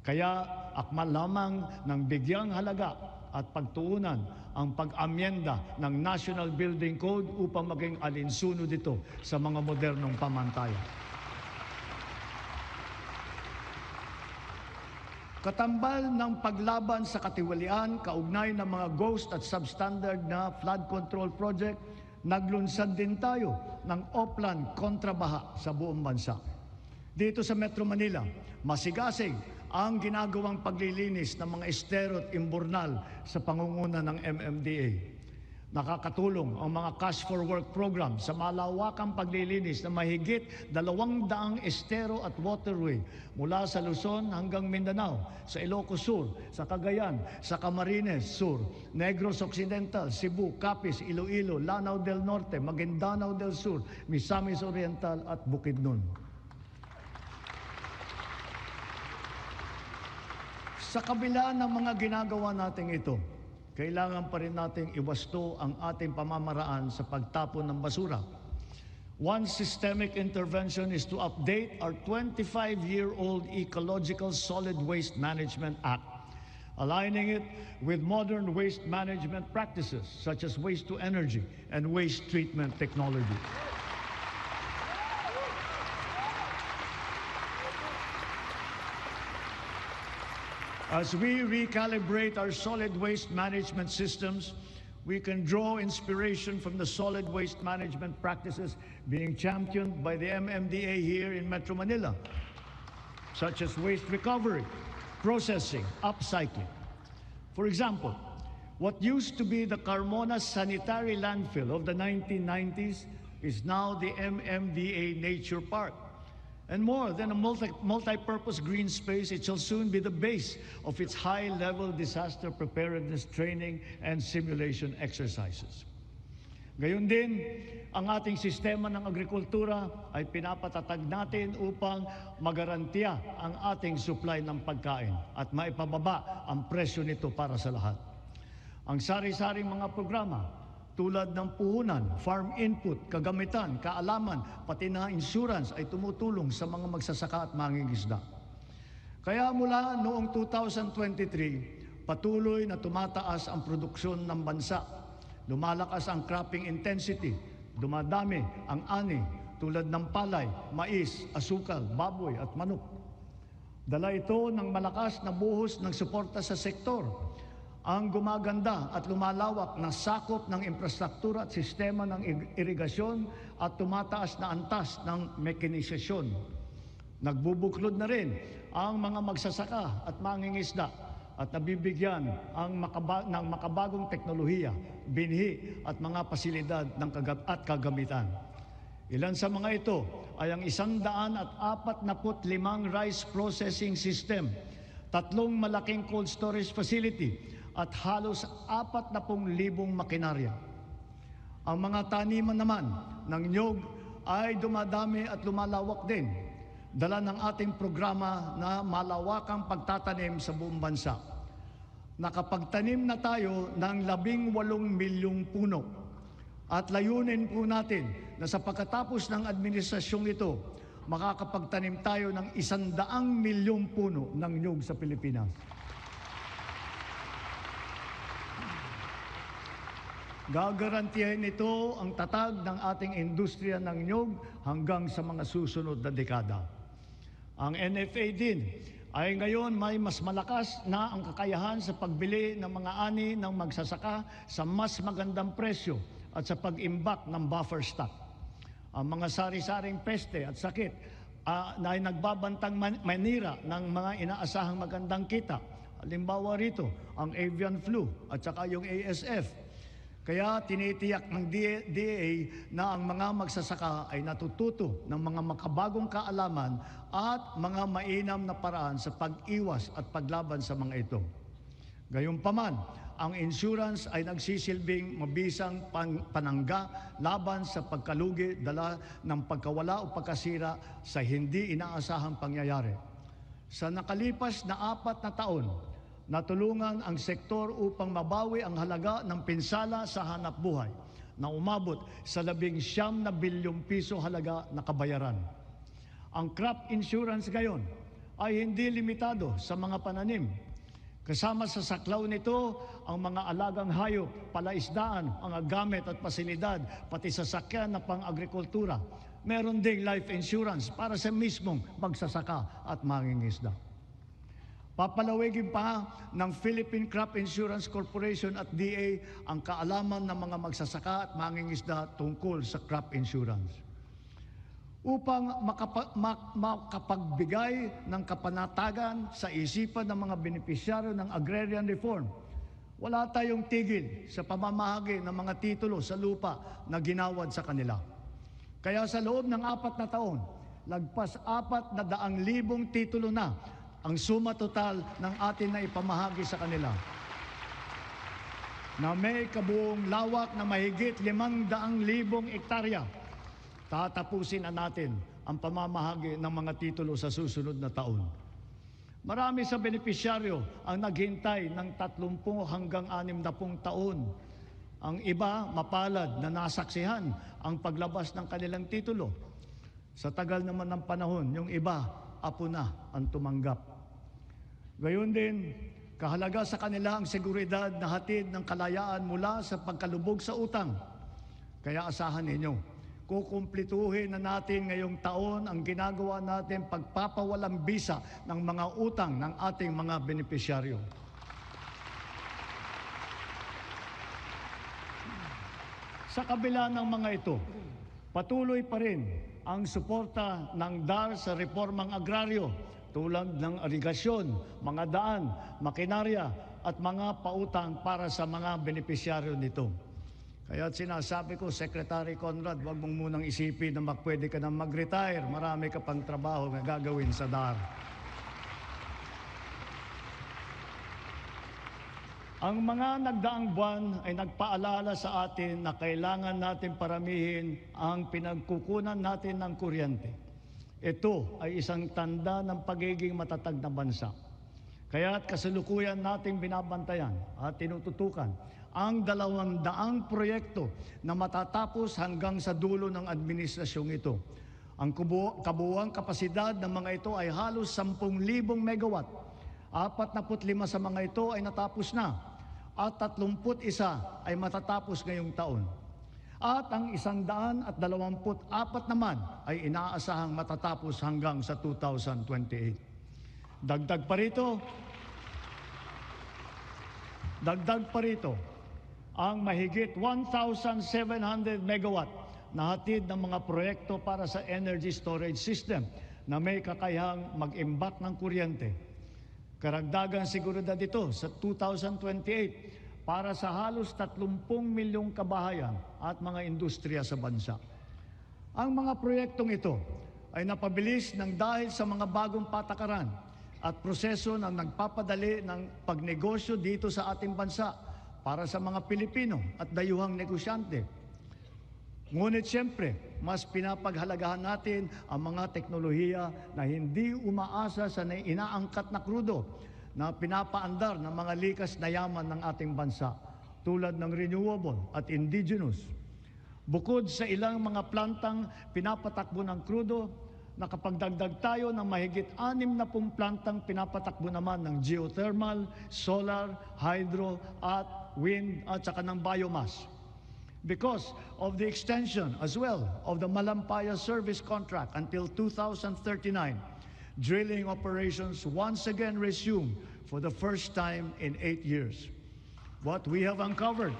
Kaya akmal lamang ng bigyang halaga at pagtuunan ang pag-amyenda ng National Building Code upang maging alinsunod ito sa mga modernong pamantayan. Katambal ng paglaban sa katiwalian, kaugnay ng mga ghost at substandard na flood control project, naglunsad din tayo ng Oplan kontrabaha sa buong bansa. Dito sa Metro Manila, masigasig ang ginagawang paglilinis ng mga estero at imburnal sa pangunguna ng MMDA. Nakakatulong ang mga Cash for Work program sa malawakang paglilinis na mahigit 200 estero at waterway mula sa Luzon hanggang Mindanao, sa Ilocos Sur, sa Cagayan, sa Camarines Sur, Negros Occidental, Cebu, Capiz, Iloilo, Lanao del Norte, Maguindanao del Sur, Misamis Oriental at Bukidnon. Sa kabila ng mga ginagawa nating ito, kailangan pa rin nating iwasto ang ating pamamaraan sa pagtapon ng basura. One systemic intervention is to update our 25-year-old Ecological Solid Waste Management Act, aligning it with modern waste management practices such as waste-to-energy and waste treatment technology. As we recalibrate our solid waste management systems, we can draw inspiration from the solid waste management practices being championed by the MMDA here in Metro Manila, such as waste recovery, processing, upcycling. For example, what used to be the Carmona Sanitary Landfill of the 1990s is now the MMDA Nature Park. And more than a multi-purpose green space, it shall soon be the base of its high-level disaster preparedness training and simulation exercises. Gayon din, ang ating sistema ng agrikultura ay pinapatatag natin upang magarantiya ang ating supply ng pagkain at maipababa ang presyo nito para sa lahat. Ang sari-saring mga programa tulad ng puhunan, farm input, kagamitan, kaalaman, pati na insurance ay tumutulong sa mga magsasaka at mangingisda. Kaya mula noong 2023, patuloy na tumataas ang produksyon ng bansa. Lumalakas ang cropping intensity, dumadami ang ani tulad ng palay, mais, asukal, baboy at manok. Dala ito ng malakas na buhos ng suporta sa sektor. Ang gumaganda at lumalawak na sakop ng infrastruktura at sistema ng irigasyon at tumataas na antas ng mekanisasyon. Nagbubuklod na rin ang mga magsasaka at mangingisda at nabibigyan ng makabagong teknolohiya, binhi at mga pasilidad ng kagamitan. Ilan sa mga ito ay ang 145 rice processing system, 3 malaking cold storage facility, at halos 40,000 makinarya. Ang mga taniman naman ng niyog ay dumadami at lumalawak din, dala ng ating programa na malawakang pagtatanim sa buong bansa. Nakapagtanim na tayo ng 18 milyong puno at layunin po natin na sa pagkatapos ng administrasyong ito, makakapagtanim tayo ng 100 milyong puno ng niyog sa Pilipinas. Gagarantiyahin ito ang tatag ng ating industriya ng niyog hanggang sa mga susunod na dekada. Ang NFA din ay ngayon may mas malakas na ang kakayahan sa pagbili ng mga ani ng magsasaka sa mas magandang presyo at sa pag-imbak ng buffer stock. Ang mga sari-saring peste at sakit na ay nagbabantang manira ng mga inaasahang magandang kita. Halimbawa rito, ang avian flu at saka yung ASF. Kaya tinitiyak ng DA na ang mga magsasaka ay natututo ng mga makabagong kaalaman at mga mainam na paraan sa pag-iwas at paglaban sa mga ito. Gayunpaman, ang insurance ay nagsisilbing mabisang panangga laban sa pagkalugi dala ng pagkawala o pagkasira sa hindi inaasahang pangyayari. Sa nakalipas na 4 na taon, natulungan ang sektor upang mabawi ang halaga ng pinsala sa hanap buhay na umabot sa 19 bilyong piso halaga na kabayaran. Ang crop insurance ngayon ay hindi limitado sa mga pananim. Kasama sa saklaw nito ang mga alagang hayop, palaisdaan, mga gamit at pasilidad, pati sasakyan na pang-agrikultura. Meron ding life insurance para sa mismong magsasaka at mangingisda. Papalawigin pa ng Philippine Crop Insurance Corporation at DA ang kaalaman ng mga magsasaka at mangingisda tungkol sa crop insurance. Upang makapagbigay ng kapanatagan sa isipan ng mga benepisyaryo ng agrarian reform, wala tayong tigil sa pamamahagi ng mga titulo sa lupa na ginawad sa kanila. Kaya sa loob ng 4 na taon, lagpas 400,000 titulo na ang suma total ng atin na ipamahagi sa kanila, na may kabuong lawak na mahigit 500,000 ektarya. Tatapusin na natin ang pamamahagi ng mga titulo sa susunod na taon. Marami sa benepisyaryo ang naghintay ng 30 hanggang 60 taon. Ang iba mapalad na nasaksihan ang paglabas ng kanilang titulo. Sa tagal naman ng panahon, yung iba, apo na ang tumanggap. Gayon din, kahalaga sa kanila ang seguridad na hatid ng kalayaan mula sa pagkalubog sa utang. Kaya asahan ninyo, kukumplituhin na natin ngayong taon ang ginagawa natin pagpapawalang bisa ng mga utang ng ating mga benepisyaryo. Sa kabila ng mga ito, patuloy pa rin ang suporta ng DAR sa reformang agraryo tulad ng irigasyon, mga daan, makinarya at mga pautang para sa mga benepisyaryo nito. Kaya sinasabi ko, Secretary Conrad, huwag mong munang isipin na pwede ka na mag-retire. Marami ka pang trabaho na gagawin sa DAR. Ang mga nagdaang buwan ay nagpaalala sa atin na kailangan natin paramihin ang pinagkukunan natin ng kuryente. Ito ay isang tanda ng pagiging matatag na bansa. Kaya't kasalukuyan nating binabantayan at tinututukan ang 200 proyekto na matatapos hanggang sa dulo ng administrasyong ito. Ang kabuuang kapasidad ng mga ito ay halos 10,000 megawatt. 45 sa mga ito ay natapos na at 31 ay matatapos ngayong taon. At ang 124 naman ay inaasahang matatapos hanggang sa 2028. Dagdag pa rito ang mahigit 1,700 megawatt na hatid ng mga proyekto para sa energy storage system na may kakayahang mag-imbak ng kuryente. Karagdagang seguridad ito sa 2028 para sa halos 30 milyong kabahayan at mga industriya sa bansa. Ang mga proyektong ito ay napabilis ng dahil sa mga bagong patakaran at proseso na nagpapadali ng pagnegosyo dito sa ating bansa para sa mga Pilipino at dayuhang negosyante. Ngunit siyempre, mas pinapaghalagahan natin ang mga teknolohiya na hindi umaasa sa inaangkat na krudo na pinapaandar ng mga likas na yaman ng ating bansa tulad ng renewable at indigenous. Bukod sa ilang mga plantang pinapatakbo ng krudo, nakapagdagdag tayo ng mahigit 60 plantang pinapatakbo naman ng geothermal, solar, hydro at wind at saka ng biomass. Because of the extension as well of the Malampaya service contract until 2039, drilling operations once again resumed for the first time in 8 years. What we have uncovered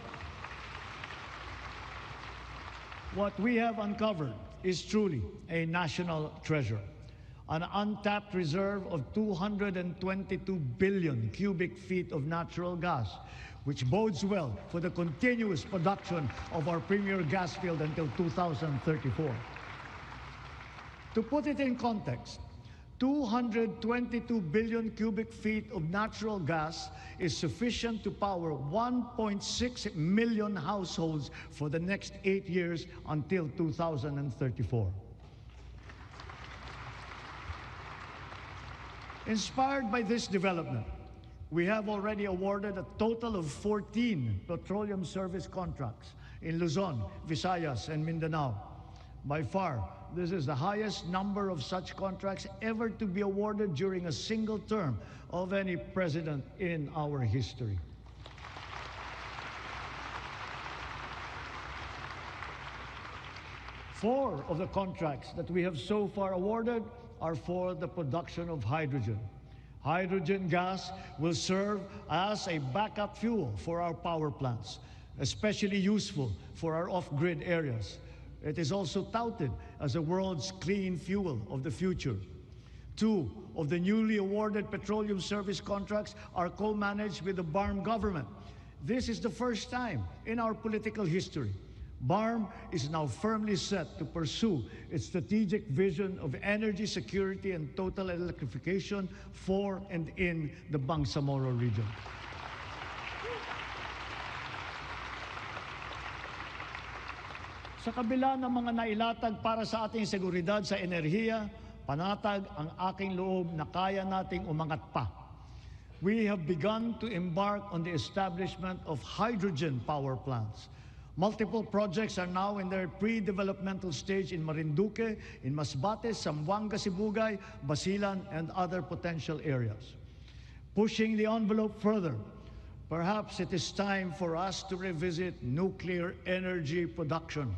is truly a national treasure. An untapped reserve of 222 billion cubic feet of natural gas, which bodes well for the continuous production of our premier gas field until 2034. To put it in context, 222 billion cubic feet of natural gas is sufficient to power 1.6 million households for the next 8 years until 2034. Inspired by this development, we have already awarded a total of 14 petroleum service contracts in Luzon, Visayas, and Mindanao. By far, this is the highest number of such contracts ever to be awarded during a single term of any president in our history. Four of the contracts that we have so far awarded are for the production of hydrogen. Hydrogen gas will serve as a backup fuel for our power plants, especially useful for our off-grid areas. It is also touted as the world's clean fuel of the future. 2 of the newly awarded petroleum service contracts are co-managed with the BARM government. This is the first time in our political history. BARM is now firmly set to pursue its strategic vision of energy security and total electrification for and in the Bangsamoro region. Sa kabila ng mga nailatag para sa ating seguridad sa enerhiya, panatag ang aking loob na kaya nating umangat pa. We have begun to embark on the establishment of hydrogen power plants. Multiple projects are now in their pre-developmental stage in Marinduque, in Masbate, Zamboanga, Sibugay, Basilan, and other potential areas. Pushing the envelope further, perhaps it is time for us to revisit nuclear energy production.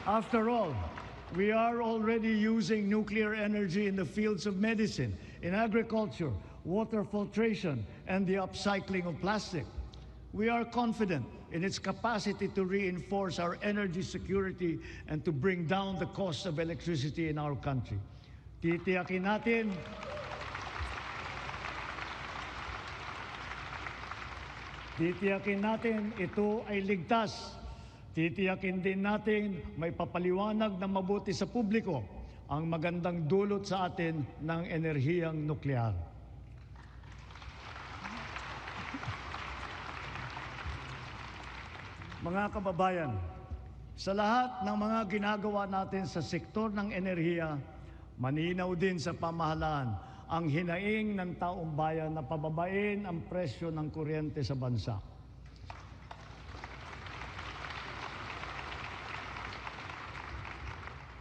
After all, we are already using nuclear energy in the fields of medicine, in agriculture, water filtration, and the upcycling of plastic. We are confident in its capacity to reinforce our energy security and to bring down the cost of electricity in our country. Titiyakin natin ito ay ligtas. Titiyakin din natin may papaliwanag na mabuti sa publiko ang magandang dulot sa atin ng enerhiyang nuklear. Mga kababayan, sa lahat ng mga ginagawa natin sa sektor ng enerhiya, maninaw din sa pamahalaan ang hinaing ng taong bayan na pababain ang presyo ng kuryente sa bansa.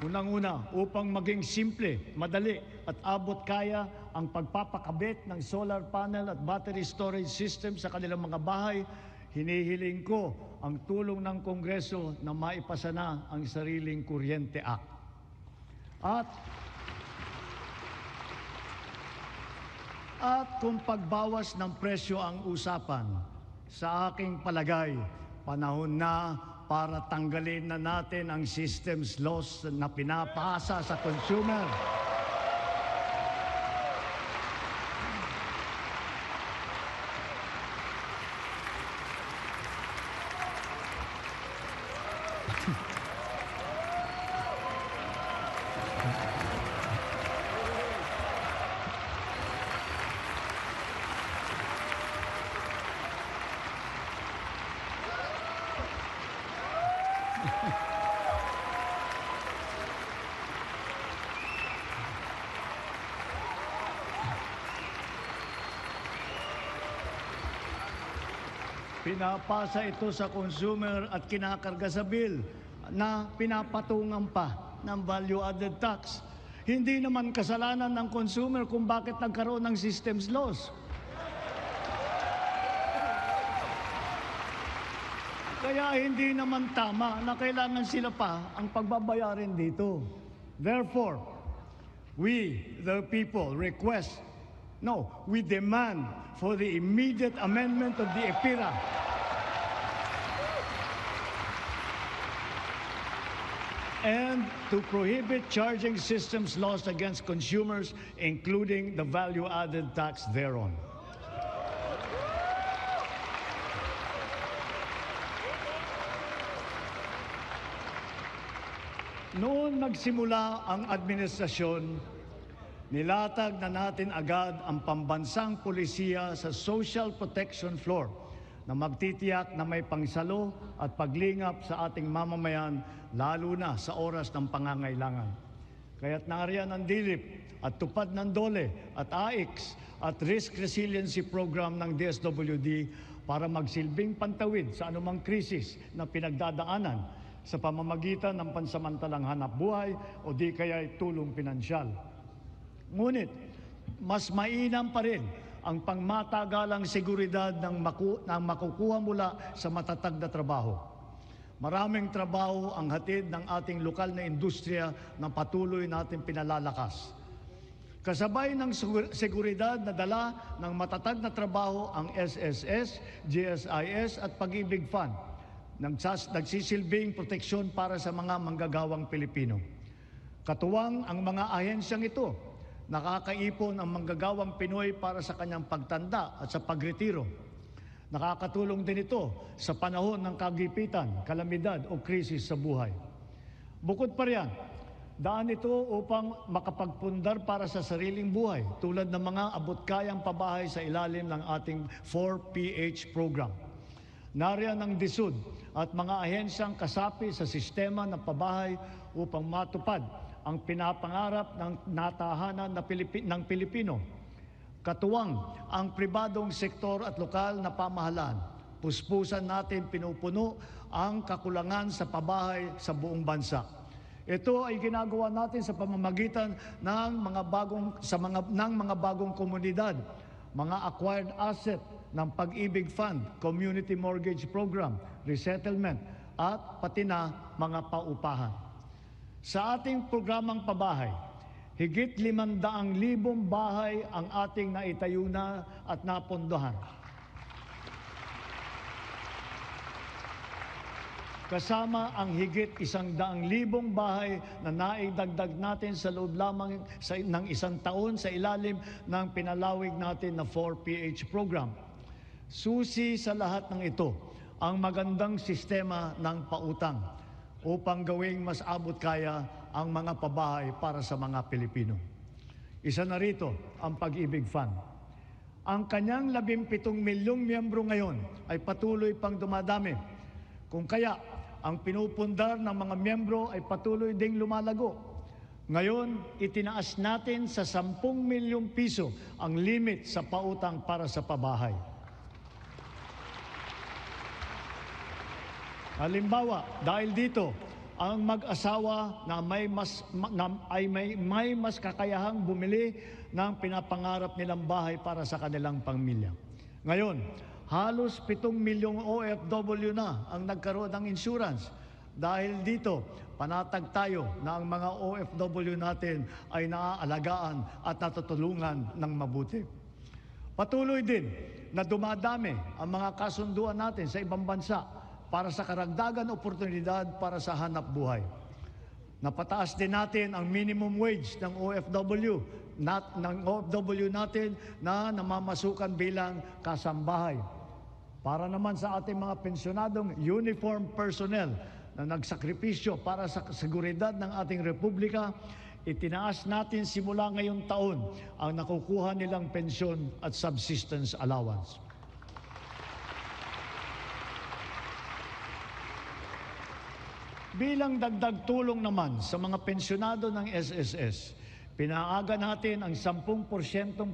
Unang-una, upang maging simple, madali at abot kaya ang pagpapakabit ng solar panel at battery storage system sa kanilang mga bahay, hinihiling ko ang tulong ng Kongreso na maipasa na ang Sariling Kuryente Act. At kung pagbawas ng presyo ang usapan, sa aking palagay, panahon na para tanggalin na natin ang systems laws na pinapasa sa consumer. Pinapasa ito sa consumer at kinakarga sa bill na pinapatungan pa ng value-added tax. Hindi naman kasalanan ng consumer kung bakit nagkaroon ng systems laws. Kaya hindi naman tama na kailangan sila pa ang pagbabayarin dito. Therefore, we, the people, we demand for the immediate amendment of the EPIRA and to prohibit charging systems laws against consumers, including the value-added tax thereon. Noon nagsimula ang administrasyon, nilatag na natin agad ang pambansang pulisiya sa social protection floor na magtitiyak na may pangsalo at paglingap sa ating mamamayan lalo na sa oras ng pangangailangan. Kaya't nariyan ang DILIP at tupad ng DOLE at AIX at Risk Resiliency Program ng DSWD para magsilbing pantawid sa anumang krisis na pinagdadaanan sa pamamagitan ng pansamantalang hanap buhay o di kaya tulong pinansyal. Ngunit, mas mainam pa rin ang pangmatagalang seguridad ng makukuha mula sa matatag na trabaho. Maraming trabaho ang hatid ng ating lokal na industriya na patuloy natin pinalalakas. Kasabay ng seguridad na dala ng matatag na trabaho ang SSS, GSIS at Pag-ibig Fund, nagsisilbing proteksyon para sa mga manggagawang Pilipino. Katuwang ang mga ahensyang ito, nakakaipon ang manggagawang Pinoy para sa kanyang pagtanda at sa pagretiro. Nakakatulong din ito sa panahon ng kagipitan, kalamidad o krisis sa buhay. Bukod pa riyan, daan ito upang makapagpundar para sa sariling buhay tulad ng mga abot-kayang pabahay sa ilalim ng ating 4PH program. Nariyan ang DSUD at mga ahensyang kasapi sa sistema ng pabahay upang matupad ang pinapangarap ng natahanan ng Pilipino. Katuwang ang pribadong sektor at lokal na pamahalaan. Puspusan natin pinupuno ang kakulangan sa pabahay sa buong bansa. Ito ay ginagawa natin sa pamamagitan ng mga bagong komunidad, mga acquired asset ng Pag-ibig Fund, Community Mortgage Program, Resettlement, at pati na mga paupahan. Sa ating programang pabahay, higit 500,000 bahay ang ating naitayo na at napondohan. Kasama ang higit 100,000 bahay na naidagdag natin sa loob lamang ng isang taon sa ilalim ng pinalawig natin na 4PH program. Susi sa lahat ng ito ang magandang sistema ng pautang upang gawing mas abot kaya ang mga pabahay para sa mga Pilipino. Isa na rito ang Pag-ibig Fund. Ang kanyang 17 milyong miyembro ngayon ay patuloy pang dumadami. Kung kaya, ang pinupundar ng mga miyembro ay patuloy ding lumalago. Ngayon, itinaas natin sa 10 milyong piso ang limit sa pautang para sa pabahay. Halimbawa, dahil dito, ang mag-asawa na may mas kakayahang bumili ng pinapangarap nilang bahay para sa kanilang pamilya. Ngayon, halos 7 milyong OFW na ang nagkaroon ng insurance. Dahil dito, panatag tayo na ang mga OFW natin ay naaalagaan at natutulungan ng mabuti. Patuloy din na dumadami ang mga kasunduan natin sa ibang bansa para sa karagdagan oportunidad para sa hanap buhay. Napataas din natin ang minimum wage ng OFW natin na namamasukan bilang kasambahay. Para naman sa ating mga pensyonadong uniform personnel na nagsakripisyo para sa seguridad ng ating republika, itinaas natin simula ngayong taon ang nakukuha nilang pensyon at subsistence allowance. Bilang dagdag tulong naman sa mga pensyonado ng SSS, pinaaga natin ang 10%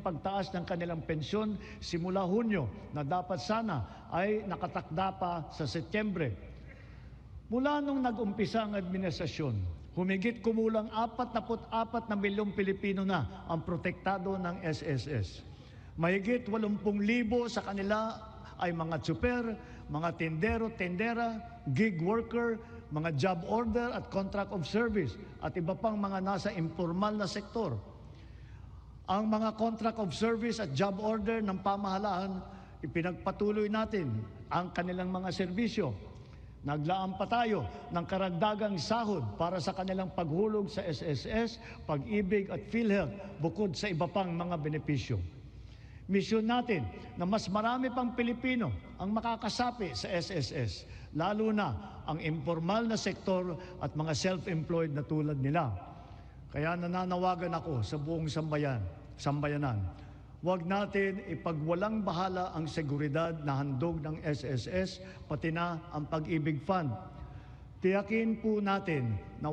pagtaas ng kanilang pensyon simula Hunyo na dapat sana ay nakatakda pa sa Setyembre. Mula nung nag-umpisa ang administrasyon, humigit kumulang 44 na milyong Pilipino na ang protektado ng SSS. Mahigit 80,000 sa kanila ay mga tsuper, mga tindero, tendera, gig worker, mga job order at contract of service at iba pang mga nasa informal na sektor. Ang mga contract of service at job order ng pamahalaan, ipinagpatuloy natin ang kanilang mga serbisyo. Naglaan pa tayo ng karagdagang sahod para sa kanilang paghulog sa SSS, Pag-ibig at PhilHealth bukod sa iba pang mga benepisyo. Misyon natin na mas marami pang Pilipino ang makakasapi sa SSS, lalo na ang informal na sektor at mga self-employed na tulad nila. Kaya nananawagan ako sa buong sambayanan. Huwag natin ipagwalang bahala ang seguridad na handog ng SSS, pati na ang Pag-ibig Fund. Tiyakin po natin na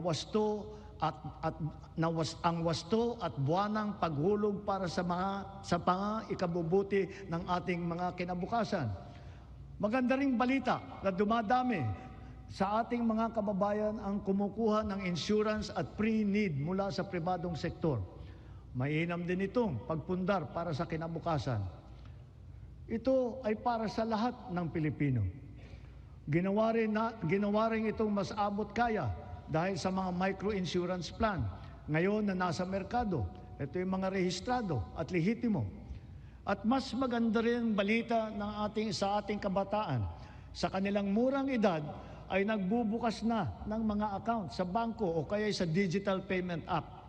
ang wasto at buwanang paghulog para sa mga ikabubuti ng ating mga kinabukasan. Maganda ring balita na dumadami sa ating mga kababayan ang kumukuha ng insurance at pre-need mula sa pribadong sektor. Mainam din itong pagpundar para sa kinabukasan. Ito ay para sa lahat ng Pilipino. Ginawa rin itong mas abot kaya dahil sa mga micro-insurance plan. Ngayon na nasa merkado, ito yung mga rehistrado at lehitimo. At mas maganda rin ang balita sa ating kabataan. Sa kanilang murang edad ay nagbubukas na ng mga account sa bangko o kaya sa digital payment app.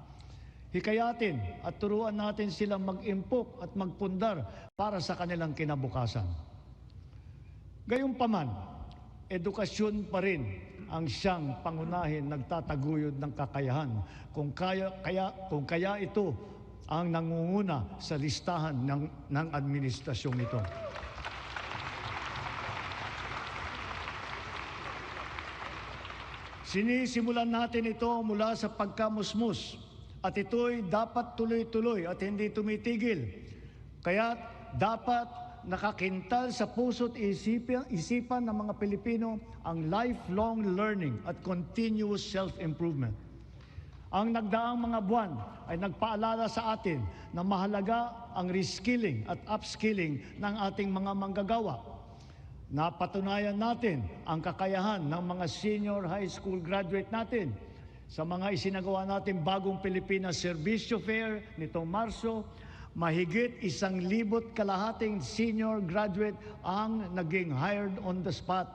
Hikayatin at turuan natin silang mag-impok at magpundar para sa kanilang kinabukasan. Gayunpaman, edukasyon pa rin ang siyang pangunahin nagtataguyod ng kakayahan kung kaya ito ang nangunguna sa listahan ng administrasyong ito. Sinisimulan natin ito mula sa pagkamusmus at ito'y dapat tuloy-tuloy at hindi tumitigil. Kaya dapat nakakintal sa puso't isipan ng mga Pilipino ang lifelong learning at continuous self-improvement. Ang nagdaang mga buwan ay nagpaalala sa atin na mahalaga ang reskilling at upskilling ng ating mga manggagawa. Napatunayan natin ang kakayahan ng mga senior high school graduate natin sa mga isinagawa natin bagong Pilipinas Serbisyo Fair nitong Marso. Mahigit 1,200 senior graduate ang naging hired on the spot.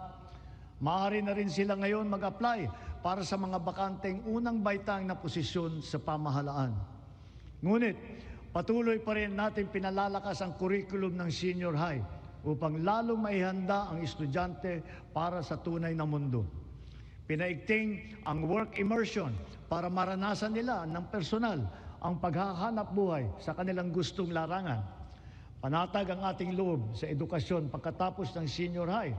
Maaari na rin sila ngayon mag-apply para sa mga bakanteng unang baitang na posisyon sa pamahalaan. Ngunit, patuloy pa rin natin pinalalakas ang curriculum ng senior high upang lalong maihanda ang estudyante para sa tunay na mundo. Pinaigting ang work immersion para maranasan nila ng personal ang paghahanap buhay sa kanilang gustong larangan. Panatag ang ating loob sa edukasyon pagkatapos ng senior high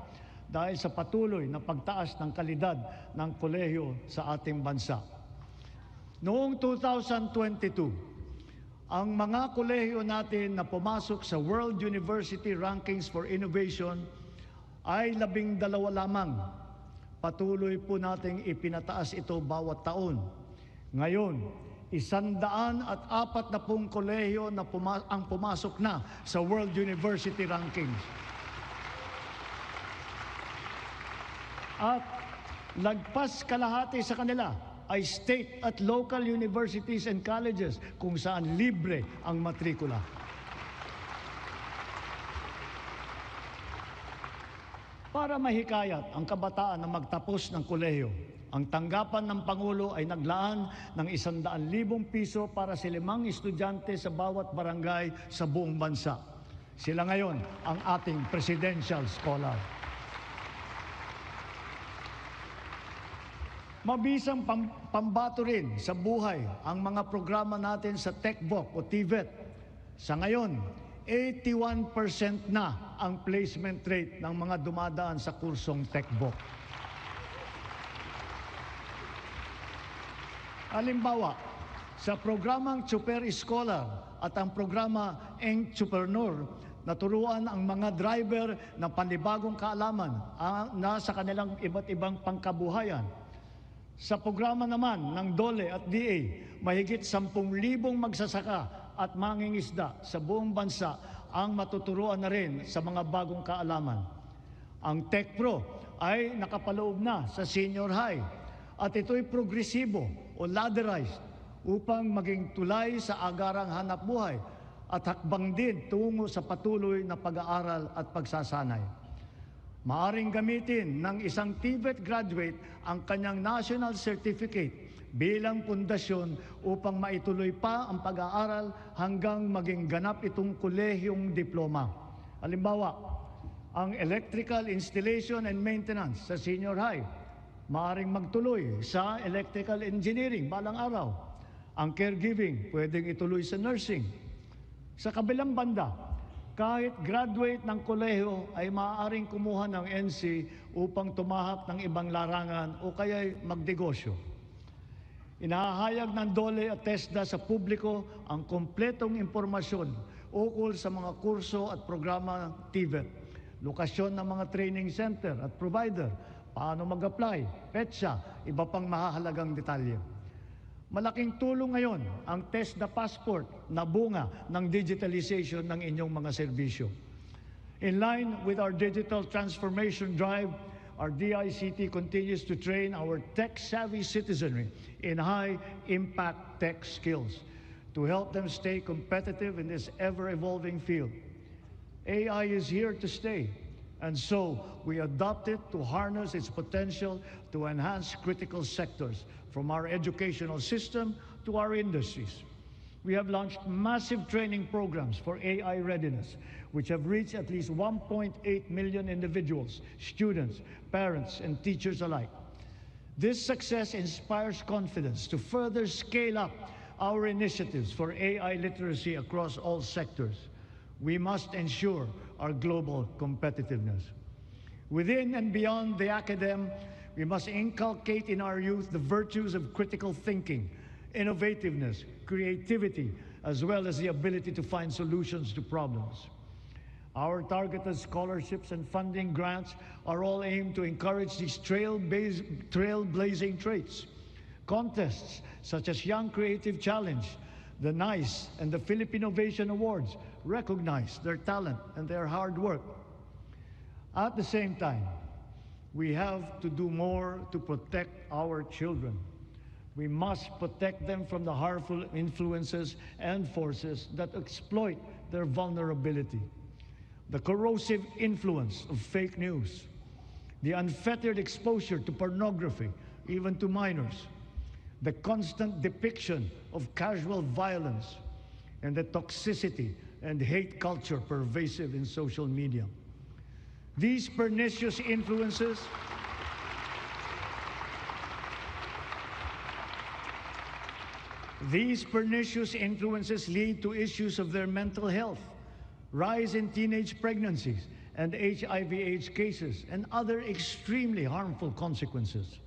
dahil sa patuloy na pagtaas ng kalidad ng kolehiyo sa ating bansa. Noong 2022, ang mga kolehiyo natin na pumasok sa World University Rankings for Innovation ay 12 lamang. Patuloy po nating ipinataas ito bawat taon. Ngayon, 140 kolehiyo na ang pumasok na sa World University Rankings. At lagpas kalahati sa kanila ay state at local universities and colleges kung saan libre ang matrikula. Para mahikayat ang kabataan na magtapos ng kolehiyo, ang tanggapan ng Pangulo ay naglaan ng 100,000 piso para sa 5 estudyante sa bawat barangay sa buong bansa. Sila ngayon ang ating presidential scholar. Mabisang pambato rin sa buhay ang mga programa natin sa TechVoc o TVET. Sa ngayon, 81% na ang placement rate ng mga dumadaan sa kursong TechVoc. Halimbawa, sa programang Super Scholar at ang programa Entrepreneur, naturuan ang mga driver ng panibagong kaalaman na sa kanilang iba't ibang pangkabuhayan. Sa programa naman ng DOLE at DA, mahigit 10,000 magsasaka at mangingisda sa buong bansa ang matuturuan na rin sa mga bagong kaalaman. Ang TechPro ay nakapaloob na sa senior high at ito'y progresibo o ladderized upang maging tulay sa agarang hanap buhay at hakbang din tungo sa patuloy na pag-aaral at pagsasanay. Maaring gamitin ng isang TVET graduate ang kanyang national certificate bilang pundasyon upang maituloy pa ang pag-aaral hanggang maging ganap itong kolehiyong diploma. Halimbawa, ang electrical installation and maintenance sa senior high, maaring magtuloy sa electrical engineering balang araw. Ang caregiving, pwedeng ituloy sa nursing. Sa kabilang banda, kahit graduate ng kolehiyo ay maaaring kumuha ng NC upang tumahak ng ibang larangan o kaya'y magnegosyo. Inahayag ng DOLE at TESDA sa publiko ang kompletong impormasyon ukol sa mga kurso at programa ng TVET, lokasyon ng mga training center at provider, paano mag-apply, petsa, iba pang mahahalagang detalye. Malaking tulong ngayon ang TESDA Passport na bunga ng digitalization ng inyong mga serbisyo. In line with our digital transformation drive, our DICT continues to train our tech-savvy citizenry in high-impact tech skills to help them stay competitive in this ever-evolving field. AI is here to stay, and so we adopt it to harness its potential to enhance critical sectors, from our educational system to our industries. We have launched massive training programs for AI readiness, which have reached at least 1.8 million individuals, students, parents, and teachers alike. This success inspires confidence to further scale up our initiatives for AI literacy across all sectors. We must ensure our global competitiveness. Within and beyond the academe, we must inculcate in our youth the virtues of critical thinking, innovativeness, creativity, as well as the ability to find solutions to problems. Our targeted scholarships and funding grants are all aimed to encourage these trailblazing traits. Contests such as Young Creative Challenge, the NICE, and the Philippine Innovation Awards recognize their talent and their hard work. At the same time, we have to do more to protect our children. We must protect them from the harmful influences and forces that exploit their vulnerability. The corrosive influence of fake news, the unfettered exposure to pornography, even to minors, the constant depiction of casual violence, and the toxicity and hate culture pervasive in social media. These pernicious influences lead to issues of their mental health, rise in teenage pregnancies and HIV/AIDS cases, and other extremely harmful consequences.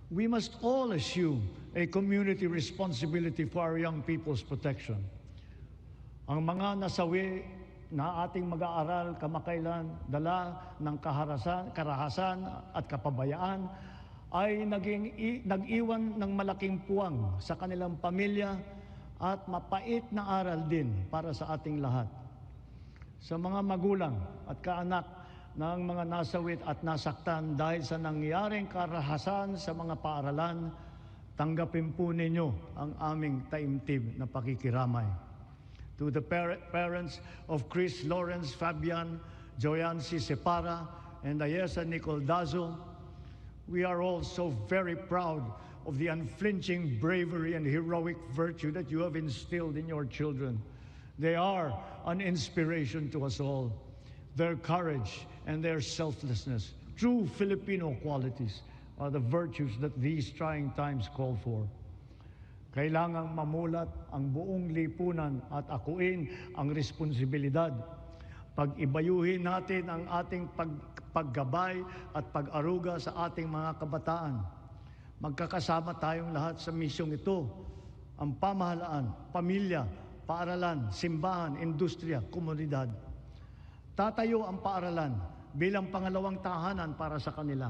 We must all assume a community responsibility for our young people's protection. Ang mga nasawi na ating mag-aaral kamakailan, dala ng karahasan at kapabayaan, ay nag-iwan ng malaking puwang sa kanilang pamilya at mapait na aral din para sa ating lahat. Sa mga magulang at kaanak ng mga nasawit at nasaktan dahil sa nangyaring karahasan sa mga paaralan, tanggapin po ninyo ang aming taimtim na pakikiramay. To the parents of Chris Lawrence Fabian, Joyancy Separa, and Ayesa Nicole Dazo, we are all so very proud of the unflinching bravery and heroic virtue that you have instilled in your children. They are an inspiration to us all. Their courage and their selflessness, true Filipino qualities, are the virtues that these trying times call for. Kailangang mamulat ang buong lipunan at akuin ang responsibilidad. Pag-ibayuhin natin ang ating paggabay at pag-aruga sa ating mga kabataan. Magkakasama tayong lahat sa misyong ito, ang pamahalaan, pamilya, paaralan, simbahan, industriya, komunidad. Tatayo ang paaralan bilang pangalawang tahanan para sa kanila.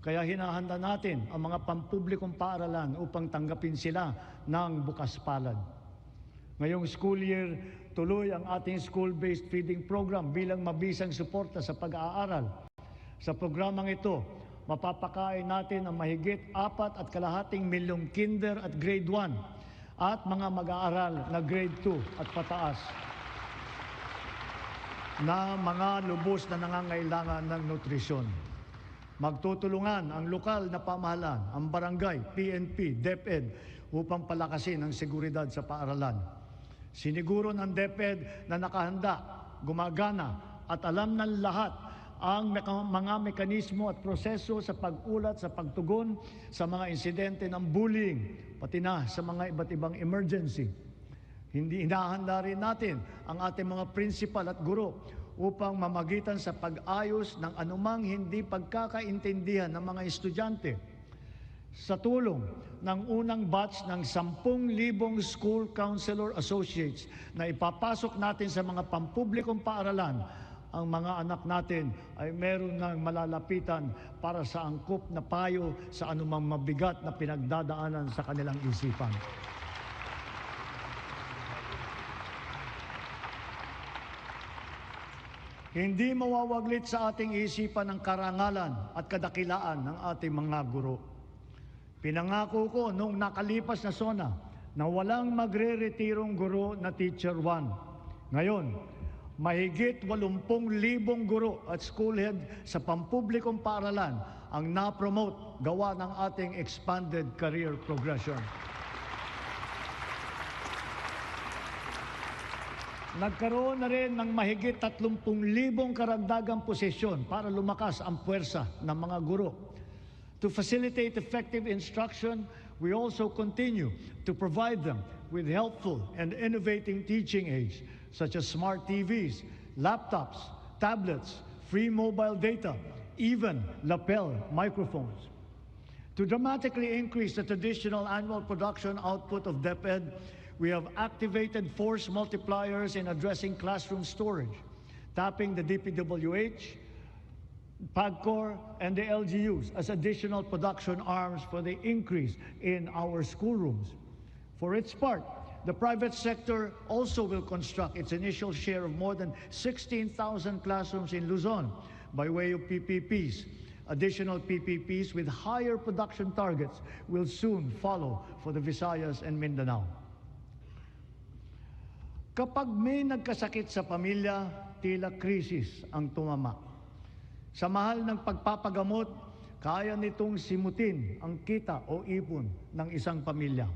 Kaya hinahanda natin ang mga pampublikong paaralan upang tanggapin sila ng bukas palad. Ngayong school year, tuloy ang ating school-based feeding program bilang mabisang suporta sa pag-aaral. Sa programang ito, mapapakain natin ang mahigit 4.5 milyong kinder at grade 1 at mga mag-aaral na grade 2 at pataas na mga lubos na nangangailangan ng nutrisyon. Magtutulungan ang lokal na pamahalaan, ang barangay, PNP, DepEd upang palakasin ang seguridad sa paaralan. Siniguro ng DepEd na nakahanda, gumagana at alam ng lahat ang mga mekanismo at proseso sa pag-ulat, sa pagtugon sa mga insidente ng bullying, pati na sa mga iba't ibang emergency. Hindi inahanda rin natin ang ating mga principal at guro upang mamagitan sa pag-ayos ng anumang hindi pagkakaintindihan ng mga estudyante. Sa tulong ng unang batch ng 10,000 school counselor associates na ipapasok natin sa mga pampublikong paaralan, ang mga anak natin ay meron ng malalapitan para sa angkop na payo sa anumang mabigat na pinagdadaanan sa kanilang isipan. Hindi mawawaglit sa ating isipan ang karangalan at kadakilaan ng ating mga guro. Pinangako ko noong nakalipas na SONA na walang magre-retirong guro na Teacher 1. Ngayon, mahigit 80,000 guro at school head sa pampublikong paaralan ang na-promote gawa ng ating expanded career progression. Nagkaroon na rin ng mahigit 30,000 karagdagang posisyon para lumakas ang puwersa ng mga guro. To facilitate effective instruction, we also continue to provide them with helpful and innovating teaching aids such as smart TVs, laptops, tablets, free mobile data, even lapel microphones. To dramatically increase the traditional annual production output of DepEd, we have activated force multipliers in addressing classroom storage, tapping the DPWH, PAGCOR, and the LGUs as additional production arms for the increase in our schoolrooms. For its part, the private sector also will construct its initial share of more than 16,000 classrooms in Luzon by way of PPPs. Additional PPPs with higher production targets will soon follow for the Visayas and Mindanao. Kapag may nagkasakit sa pamilya, tila krisis ang tumama. Sa mahal ng pagpapagamot, kaya nitong simutin ang kita o ipon ng isang pamilya.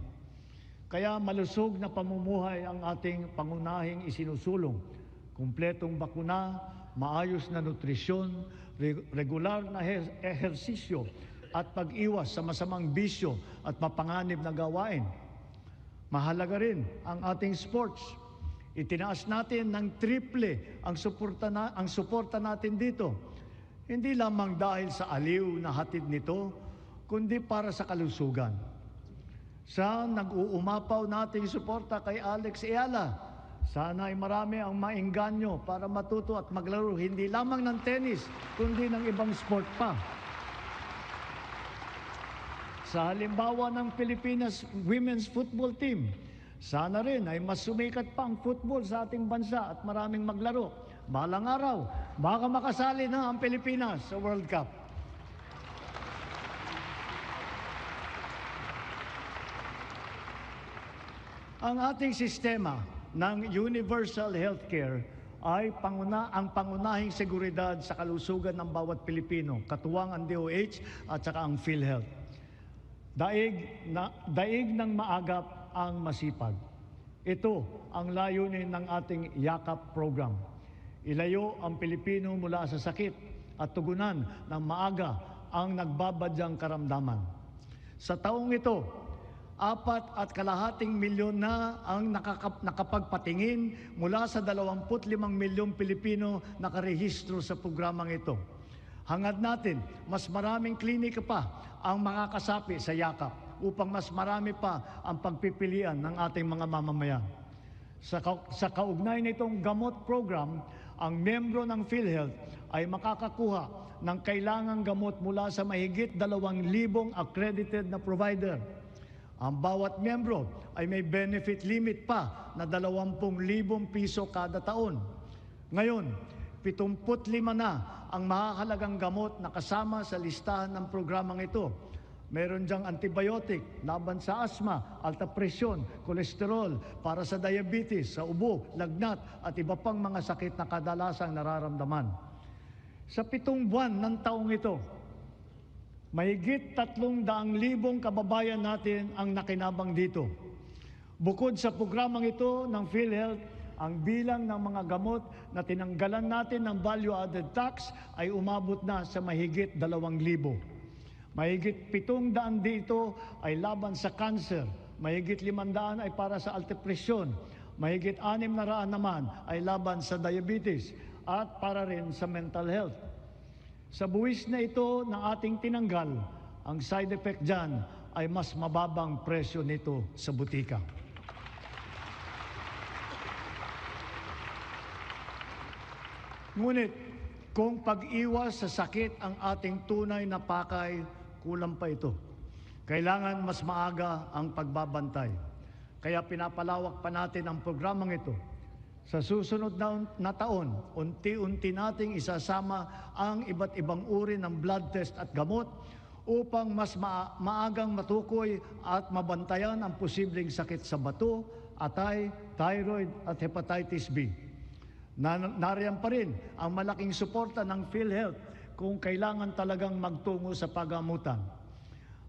Kaya malusog na pamumuhay ang ating pangunahing isinusulong. Kumpletong bakuna, maayos na nutrisyon, regular na ehersisyo at pag-iwas sa masamang bisyo at mapanganib na gawain. Mahalaga rin ang ating sports. Itinaas natin ng triple ang suporta natin dito. Hindi lamang dahil sa aliw na hatid nito, kundi para sa kalusugan. Sa nag-uumapaw nating suporta kay Alex Eala, sana ay marami ang maengganyo para matuto at maglaro hindi lamang ng tennis, kundi ng ibang sport pa. Sa halimbawa ng Pilipinas Women's Football Team, sana rin ay mas sumikat pa ang football sa ating bansa at maraming maglaro. Balang araw, baka makasali na ang Pilipinas sa World Cup. Ang ating sistema ng universal healthcare ay ang pangunahing seguridad sa kalusugan ng bawat Pilipino, katuwang ang DOH at saka ang PhilHealth. Daig ng maagap ang masipag. Ito ang layunin ng ating YAKAP program. Ilayo ang Pilipino mula sa sakit at tugunan ng maaga ang nagbabadyang karamdaman. Sa taong ito, 4.5 milyon na ang nakapagpatingin mula sa 25 milyong Pilipino nakarehistro sa programang ito. Hangad natin, mas maraming klinika pa ang mga kasapi sa YAKAP upang mas marami pa ang pagpipilian ng ating mga mamamayan. Sa kaugnay nitong gamot program, ang miyembro ng PhilHealth ay makakakuha ng kailangang gamot mula sa mahigit 2,000 accredited na provider. Ang bawat miyembro ay may benefit limit pa na 20,000 piso kada taon. Ngayon, 75 na ang mahahalagang gamot na kasama sa listahan ng programang ito. Meron diyang antibiotic, laban sa asma, alta presyon, kolesterol, para sa diabetes, sa ubo, lagnat, at iba pang mga sakit na kadalasang nararamdaman. Sa 7 buwan ng taong ito, mahigit 300,000 kababayan natin ang nakinabang dito. Bukod sa programang ito ng PhilHealth, ang bilang ng mga gamot na tinanggalan natin ng value-added tax ay umabot na sa mahigit 2,000. Mahigit 700 dito ay laban sa cancer, mahigit 500 ay para sa alta presyon, mahigit 600 naman ay laban sa diabetes at para rin sa mental health. Sa buwis na ito na ating tinanggal, ang side effect dyan ay mas mababang presyo nito sa butika. Ngunit kung pag-iwas sa sakit ang ating tunay na pakay, kulang pa ito. Kailangan mas maaga ang pagbabantay. Kaya pinapalawak pa natin ang programang ito. Sa susunod na taon, unti-unti nating isasama ang iba't ibang uri ng blood test at gamot upang mas maagang matukoy at mabantayan ang posibleng sakit sa bato, atay, thyroid at hepatitis B. Nariyan pa rin ang malaking suporta ng PhilHealth kung kailangan talagang magtungo sa pagamutan.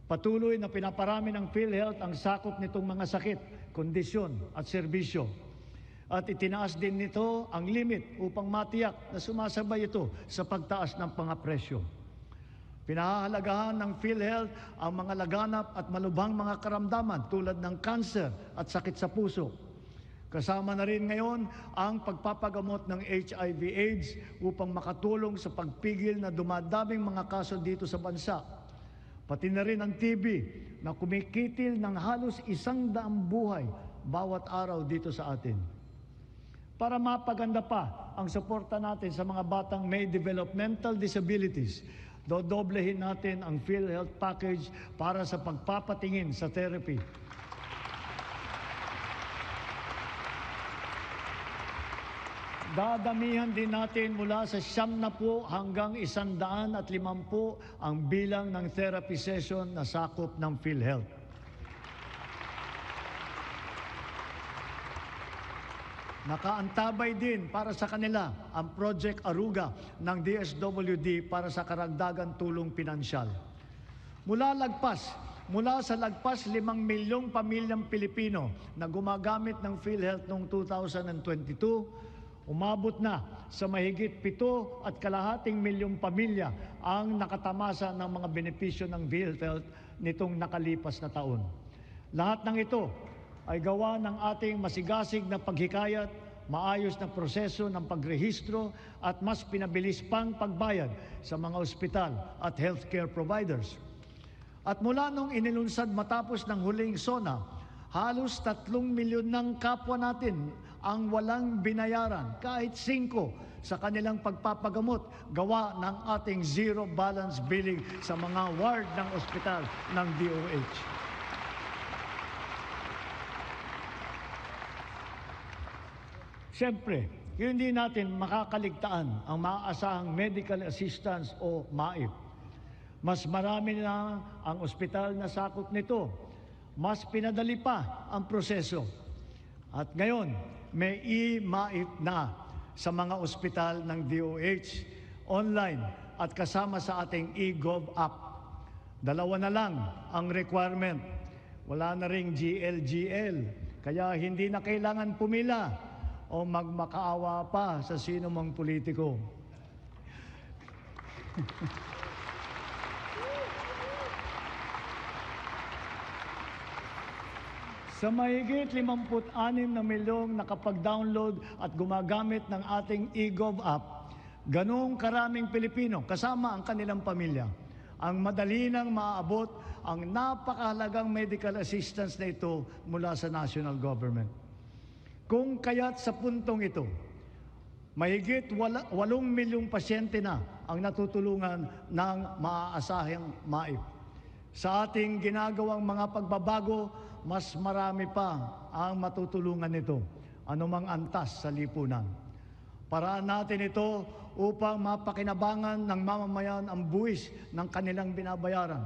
Patuloy na pinaparami ng PhilHealth ang sakop nitong mga sakit, kondisyon at serbisyo. At itinaas din nito ang limit upang matiyak na sumasabay ito sa pagtaas ng mga presyo. Pinahahalagahan ng PhilHealth ang mga laganap at malubhang mga karamdaman tulad ng kanser at sakit sa puso. Kasama na rin ngayon ang pagpapagamot ng HIV/AIDS upang makatulong sa pagpigil na dumadaming mga kaso dito sa bansa. Pati na rin ang TB na kumikitil ng halos 100 buhay bawat araw dito sa atin. Para mapaganda pa ang suporta natin sa mga batang may developmental disabilities, dodoblehin natin ang PhilHealth package para sa pagpapatingin sa therapy. Dadamihan din natin mula sa 90 hanggang 150 ang bilang ng therapy session na sakop ng PhilHealth. Nakaantabay din para sa kanila ang Project Aruga ng DSWD para sa karagdagang tulong pinansyal. Mula sa lagpas 5 milyong pamilyang Pilipino na gumagamit ng PhilHealth noong 2022, umabot na sa mahigit 7.5 milyong pamilya ang nakatamasa ng mga benepisyo ng PhilHealth nitong nakalipas na taon. Lahat ng ito ay gawa ng ating masigasig na paghikayat, maayos na proseso ng pagrehistro at mas pinabilis pang pagbayad sa mga ospital at healthcare providers. At mula nung inilunsad matapos ng huling SONA, halos 3 milyon ng kapwa natin ang walang binayaran kahit 5 sa kanilang pagpapagamot gawa ng ating zero balance billing sa mga ward ng ospital ng DOH. Siyempre, hindi natin makakaligtaan ang maaasahang medical assistance o MAIP. Mas marami na ang ospital na sakop nito. Mas pinadali pa ang proseso. At ngayon, may e-MAIP na sa mga ospital ng DOH, online at kasama sa ating e-Gov app. 2 na lang ang requirement. Wala na ring GL, kaya hindi na kailangan pumila o magmakaawa pa sa sino mang politiko. Sa mahigit 56 na milyong nakapag-download at gumagamit ng ating e-Gov app, ganong karaming Pilipino, kasama ang kanilang pamilya, ang madali nang maaabot ang napakahalagang medical assistance na ito mula sa national government. Kung kaya't sa puntong ito, mahigit 8 milyong pasyente na ang natutulungan ng maaasahang MAIP. Sa ating ginagawang mga pagbabago, mas marami pa ang matutulungan nito, anumang antas sa lipunan. Paraan natin ito upang mapakinabangan ng mamamayan ang buwis ng kanilang binabayaran.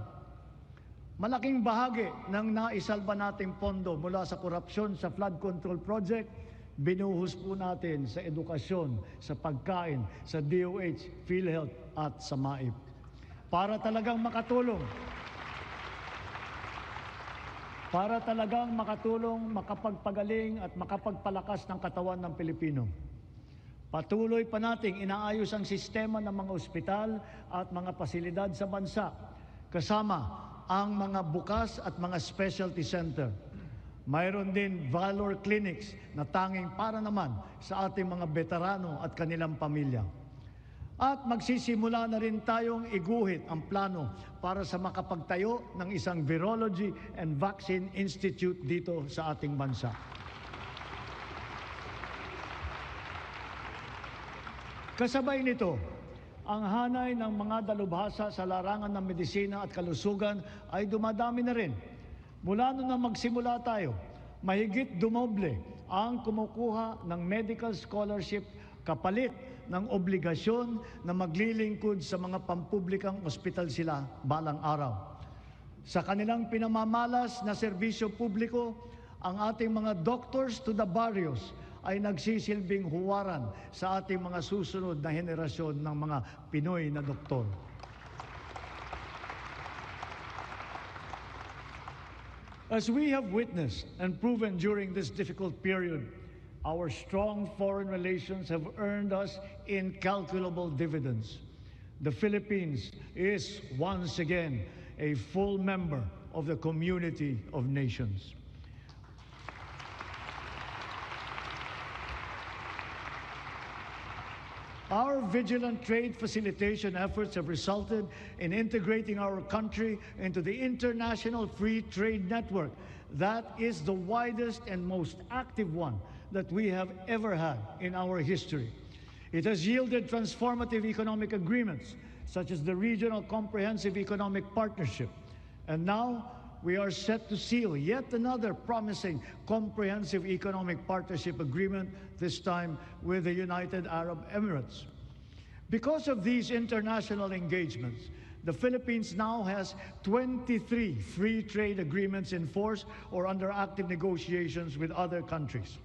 Malaking bahagi ng naisalba nating pondo mula sa korupsyon sa flood control project, binuhos po natin sa edukasyon, sa pagkain, sa DOH, PhilHealth at sa MAIP. Para talagang makatulong, makapagpagaling at makapagpalakas ng katawan ng Pilipino. Patuloy pa nating inaayos ang sistema ng mga ospital at mga pasilidad sa bansa, kasama ang mga bukas at mga specialty center. Mayroon din Valor Clinics na tanging para naman sa ating mga veterano at kanilang pamilya. At magsisimula na rin tayong iguhit ang plano para sa makapagtayo ng isang Virology and Vaccine Institute dito sa ating bansa. Kasabay nito, ang hanay ng mga dalubhasa sa larangan ng medisina at kalusugan ay dumadami na rin. Mula noon na magsimula tayo, Mahigit dumoble ang kumukuha ng medical scholarship kapalit ng obligasyon na maglilingkod sa mga pampublikang ospital sila balang araw. Sa kanilang pinamamalas na serbisyo publiko, ang ating mga doctors to the barrios ay nagsisilbing huwaran sa ating mga susunod na henerasyon ng mga Pinoy na doktor. As we have witnessed and proven during this difficult period, our strong foreign relations have earned us incalculable dividends. The Philippines is once again a full member of the community of nations. Our vigilant trade facilitation efforts have resulted in integrating our country into the international free trade network that is the widest and most active one that we have ever had in our history. It has yielded transformative economic agreements such as the Regional Comprehensive Economic Partnership. And now we are set to seal yet another promising comprehensive economic partnership agreement, this time with the United Arab Emirates. Because of these international engagements, the Philippines now has 23 free trade agreements in force or under active negotiations with other countries.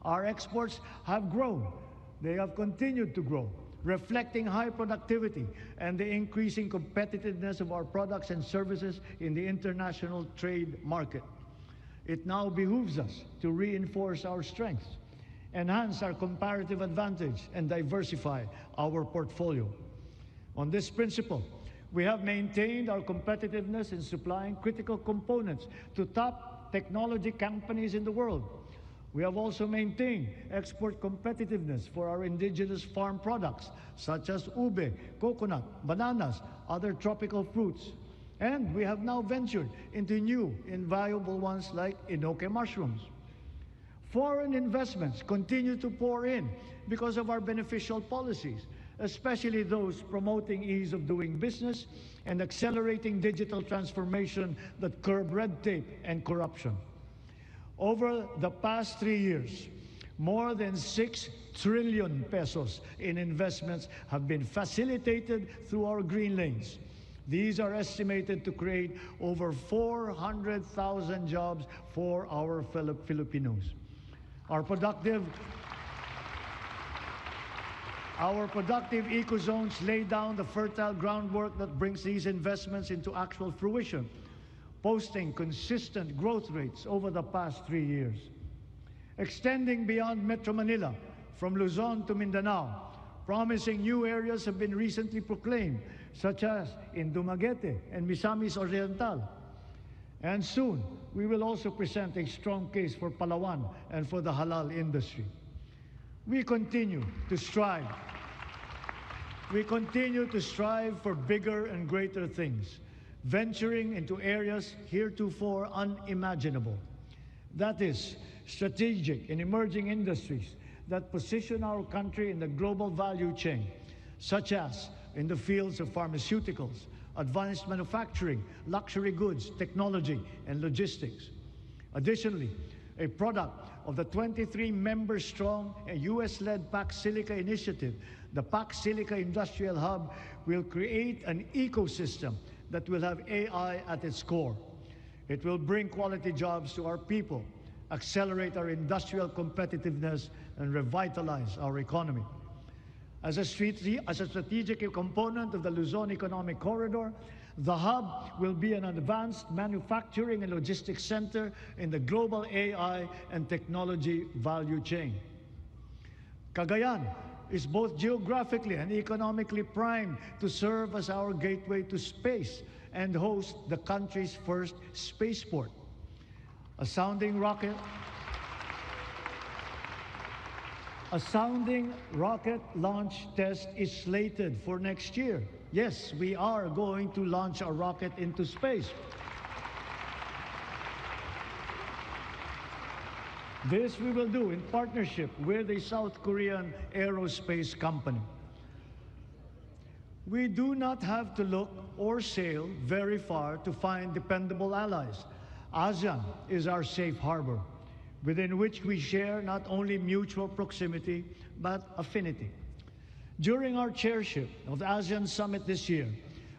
Our exports have grown. They have continued to grow, reflecting high productivity and the increasing competitiveness of our products and services in the international trade market. It now behooves us to reinforce our strengths, enhance our comparative advantage, and diversify our portfolio. On this principle, we have maintained our competitiveness in supplying critical components to top technology companies in the world. We have also maintained export competitiveness for our indigenous farm products, such as ube, coconut, bananas, other tropical fruits. And we have now ventured into new, invaluable ones like enoke mushrooms. Foreign investments continue to pour in because of our beneficial policies, especially those promoting ease of doing business and accelerating digital transformation that curb red tape and corruption. Over the past 3 years, more than 6 trillion pesos in investments have been facilitated through our green lanes. These are estimated to create over 400,000 jobs for our fellow Filipinos. Our productive eco-zones lay down the fertile groundwork that brings these investments into actual fruition, posting consistent growth rates over the past 3 years. Extending beyond Metro Manila, from Luzon to Mindanao, promising new areas have been recently proclaimed, such as in Dumaguete and Misamis Oriental. And soon, we will also present a strong case for Palawan and for the halal industry. We continue to strive for bigger and greater things, venturing into areas heretofore unimaginable. That is, strategic and emerging industries that position our country in the global value chain, such as in the fields of pharmaceuticals, advanced manufacturing, luxury goods, technology, and logistics. Additionally, a product of the 23-member-strong U.S.-led Pac Silica initiative, the Pac Silica Industrial Hub will create an ecosystem that will have AI at its core. It will bring quality jobs to our people, accelerate our industrial competitiveness, and revitalize our economy. As a strategic component of the Luzon Economic Corridor, the hub will be an advanced manufacturing and logistics center in the global AI and technology value chain. Cagayan is both geographically and economically primed to serve as our gateway to space and host the country's first spaceport. A sounding rocket launch test is slated for next year. Yes, we are going to launch a rocket into space. This we will do in partnership with a South Korean aerospace company. We do not have to look or sail very far to find dependable allies. ASEAN is our safe harbor, within which we share not only mutual proximity, but affinity. During our chairship of the ASEAN Summit this year,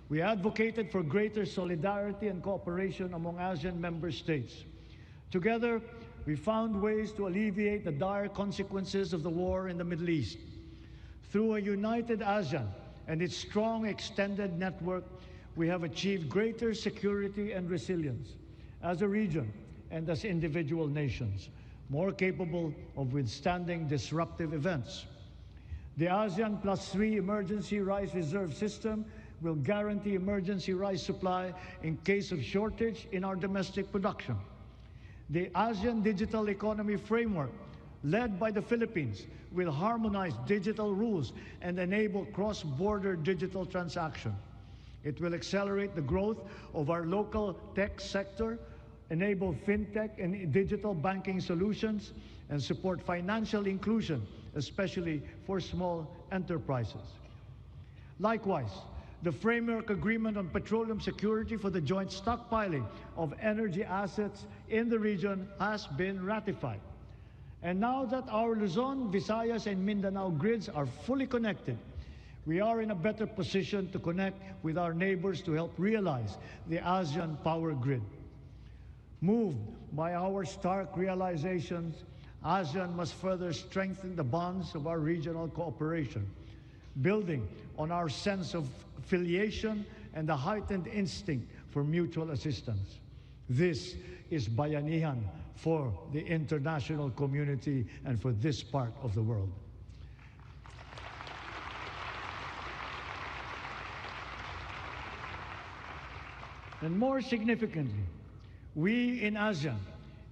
we advocated for greater solidarity and cooperation among ASEAN member states. Together, we found ways to alleviate the dire consequences of the war in the Middle East. Through a united ASEAN and its strong extended network, we have achieved greater security and resilience as a region and as individual nations, more capable of withstanding disruptive events. The ASEAN +3 emergency rice reserve system will guarantee emergency rice supply in case of shortage in our domestic production. The ASEAN Digital Economy Framework, led by the Philippines, will harmonize digital rules and enable cross-border digital transaction. It will accelerate the growth of our local tech sector, enable fintech and digital banking solutions, and support financial inclusion, especially for small enterprises. Likewise, the Framework Agreement on Petroleum Security for the joint stockpiling of energy assets in the region has been ratified. And now that our Luzon, Visayas, and Mindanao grids are fully connected, we are in a better position to connect with our neighbors to help realize the ASEAN power grid. Moved by our stark realizations, ASEAN must further strengthen the bonds of our regional cooperation, building on our sense of affiliation and the heightened instinct for mutual assistance. This is Bayanihan for the international community and for this part of the world. And more significantly, we in ASEAN,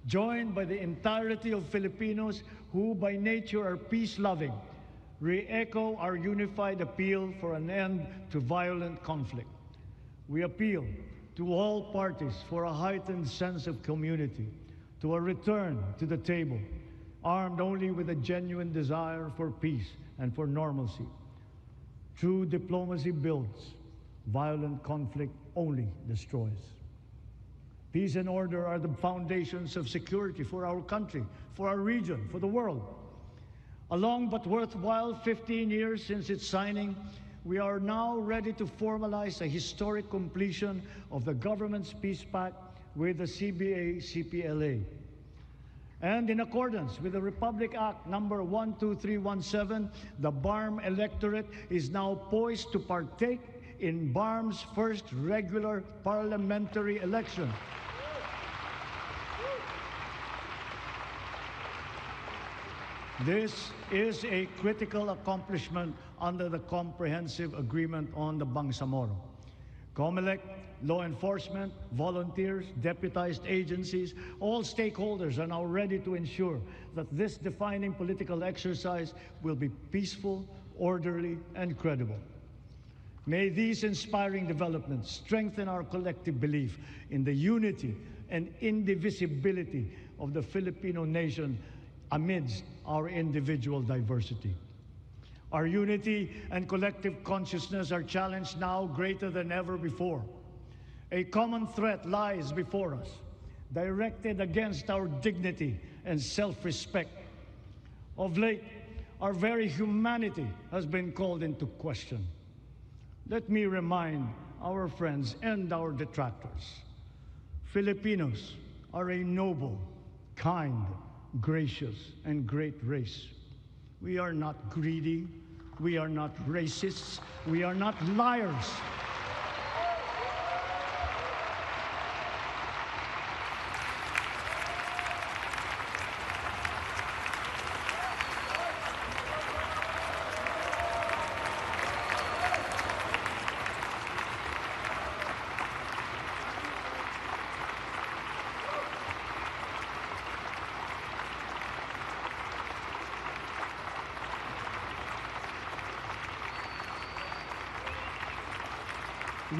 joined by the entirety of Filipinos who by nature are peace-loving, re-echo our unified appeal for an end to violent conflict. We appeal to all parties for a heightened sense of community, to a return to the table, armed only with a genuine desire for peace and for normalcy. True diplomacy builds, violent conflict only destroys. Peace and order are the foundations of security for our country, for our region, for the world. A long but worthwhile 15 years since its signing, we are now ready to formalize a historic completion of the government's peace pact with the CBA-CPLA. And in accordance with the Republic Act number 12317, the BARM electorate is now poised to partake in BARM's first regular parliamentary election. This is a critical accomplishment under the Comprehensive Agreement on the Bangsamoro. COMELEC, law enforcement, volunteers, deputized agencies, all stakeholders are now ready to ensure that this defining political exercise will be peaceful, orderly, and credible. May these inspiring developments strengthen our collective belief in the unity and indivisibility of the Filipino nation amidst our individual diversity. Our unity and collective consciousness are challenged now greater than ever before. A common threat lies before us, directed against our dignity and self-respect. Of late, our very humanity has been called into question. Let me remind our friends and our detractors, Filipinos are a noble, kind, gracious, and great race. We are not greedy, we are not racists, we are not liars.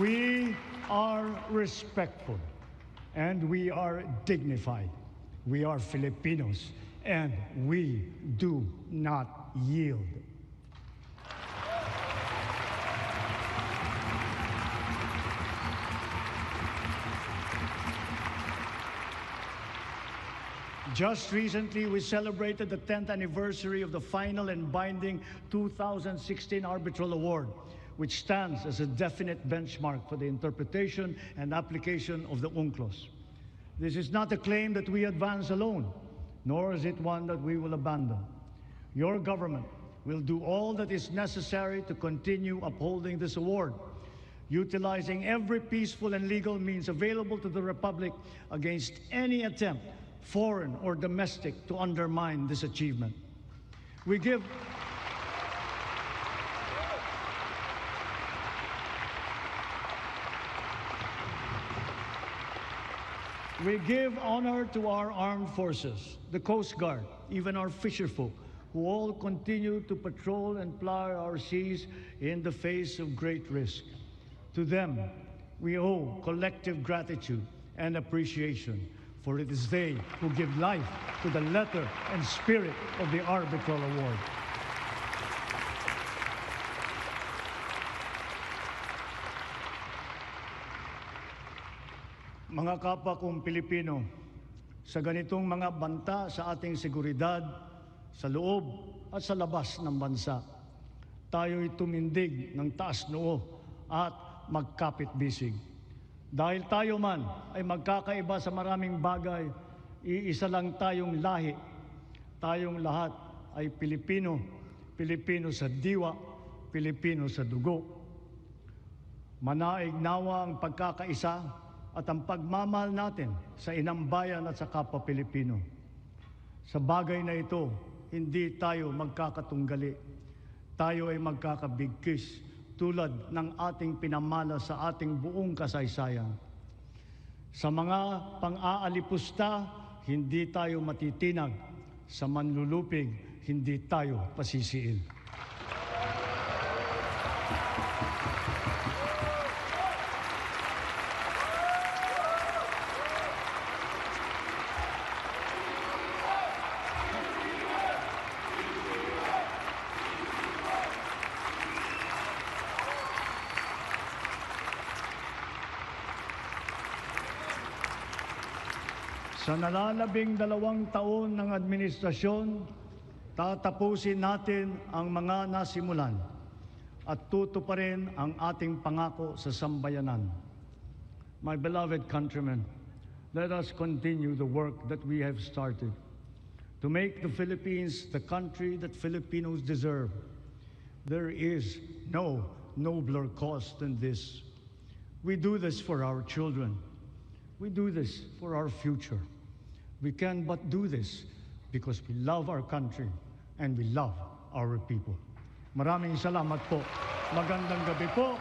We are respectful and we are dignified. We are Filipinos and we do not yield. Just recently, we celebrated the 10th anniversary of the final and binding 2016 Arbitral Award, which stands as a definite benchmark for the interpretation and application of the UNCLOS. This is not a claim that we advance alone, nor is it one that we will abandon. Your government will do all that is necessary to continue upholding this award, utilizing every peaceful and legal means available to the Republic against any attempt, foreign or domestic, to undermine this achievement. We give honor to our armed forces, the Coast Guard, even our fisherfolk, who all continue to patrol and ply our seas in the face of great risk. To them, we owe collective gratitude and appreciation, for it is they who give life to the letter and spirit of the Arbitral Award. Mga kapwa kong Pilipino, sa ganitong mga banta sa ating seguridad, sa loob at sa labas ng bansa, tayo'y tumindig ng taas noo at magkapit-bisig. Dahil tayo man ay magkakaiba sa maraming bagay, iisa lang tayong lahi. Tayong lahat ay Pilipino, Pilipino sa diwa, Pilipino sa dugo. Manaig nawa ang pagkakaisa at ang pagmamahal natin sa inang bayan at sa kapwa Pilipino. Sa bagay na ito, hindi tayo magkakatunggali. Tayo ay magkakabigkis tulad ng ating pinamana sa ating buong kasaysayan. Sa mga pang-aalipusta, hindi tayo matitinag. Sa manlulupig, hindi tayo pasisiil. Sa nalalabing 2 taon ng administrasyon, tatapusin natin ang mga nasimulan at tutuparin ang ating pangako sa sambayanan. My beloved countrymen, let us continue the work that we have started to make the Philippines the country that Filipinos deserve. There is no nobler cause than this. We do this for our children. We do this for our future. We can but do this because we love our country and we love our people. Maraming salamat po. Magandang gabi po.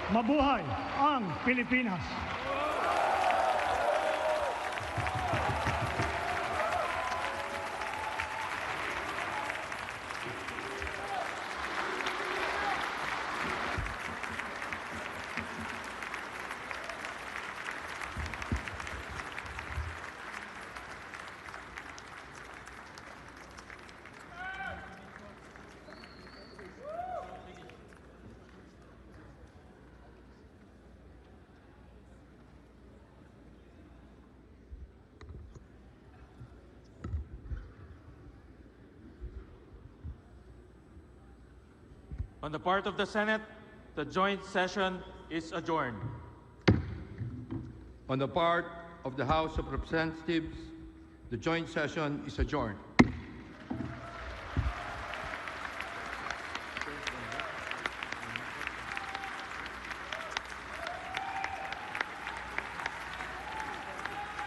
Mabuhay ang Pilipinas! On the part of the Senate, the joint session is adjourned. On the part of the House of Representatives, the joint session is adjourned.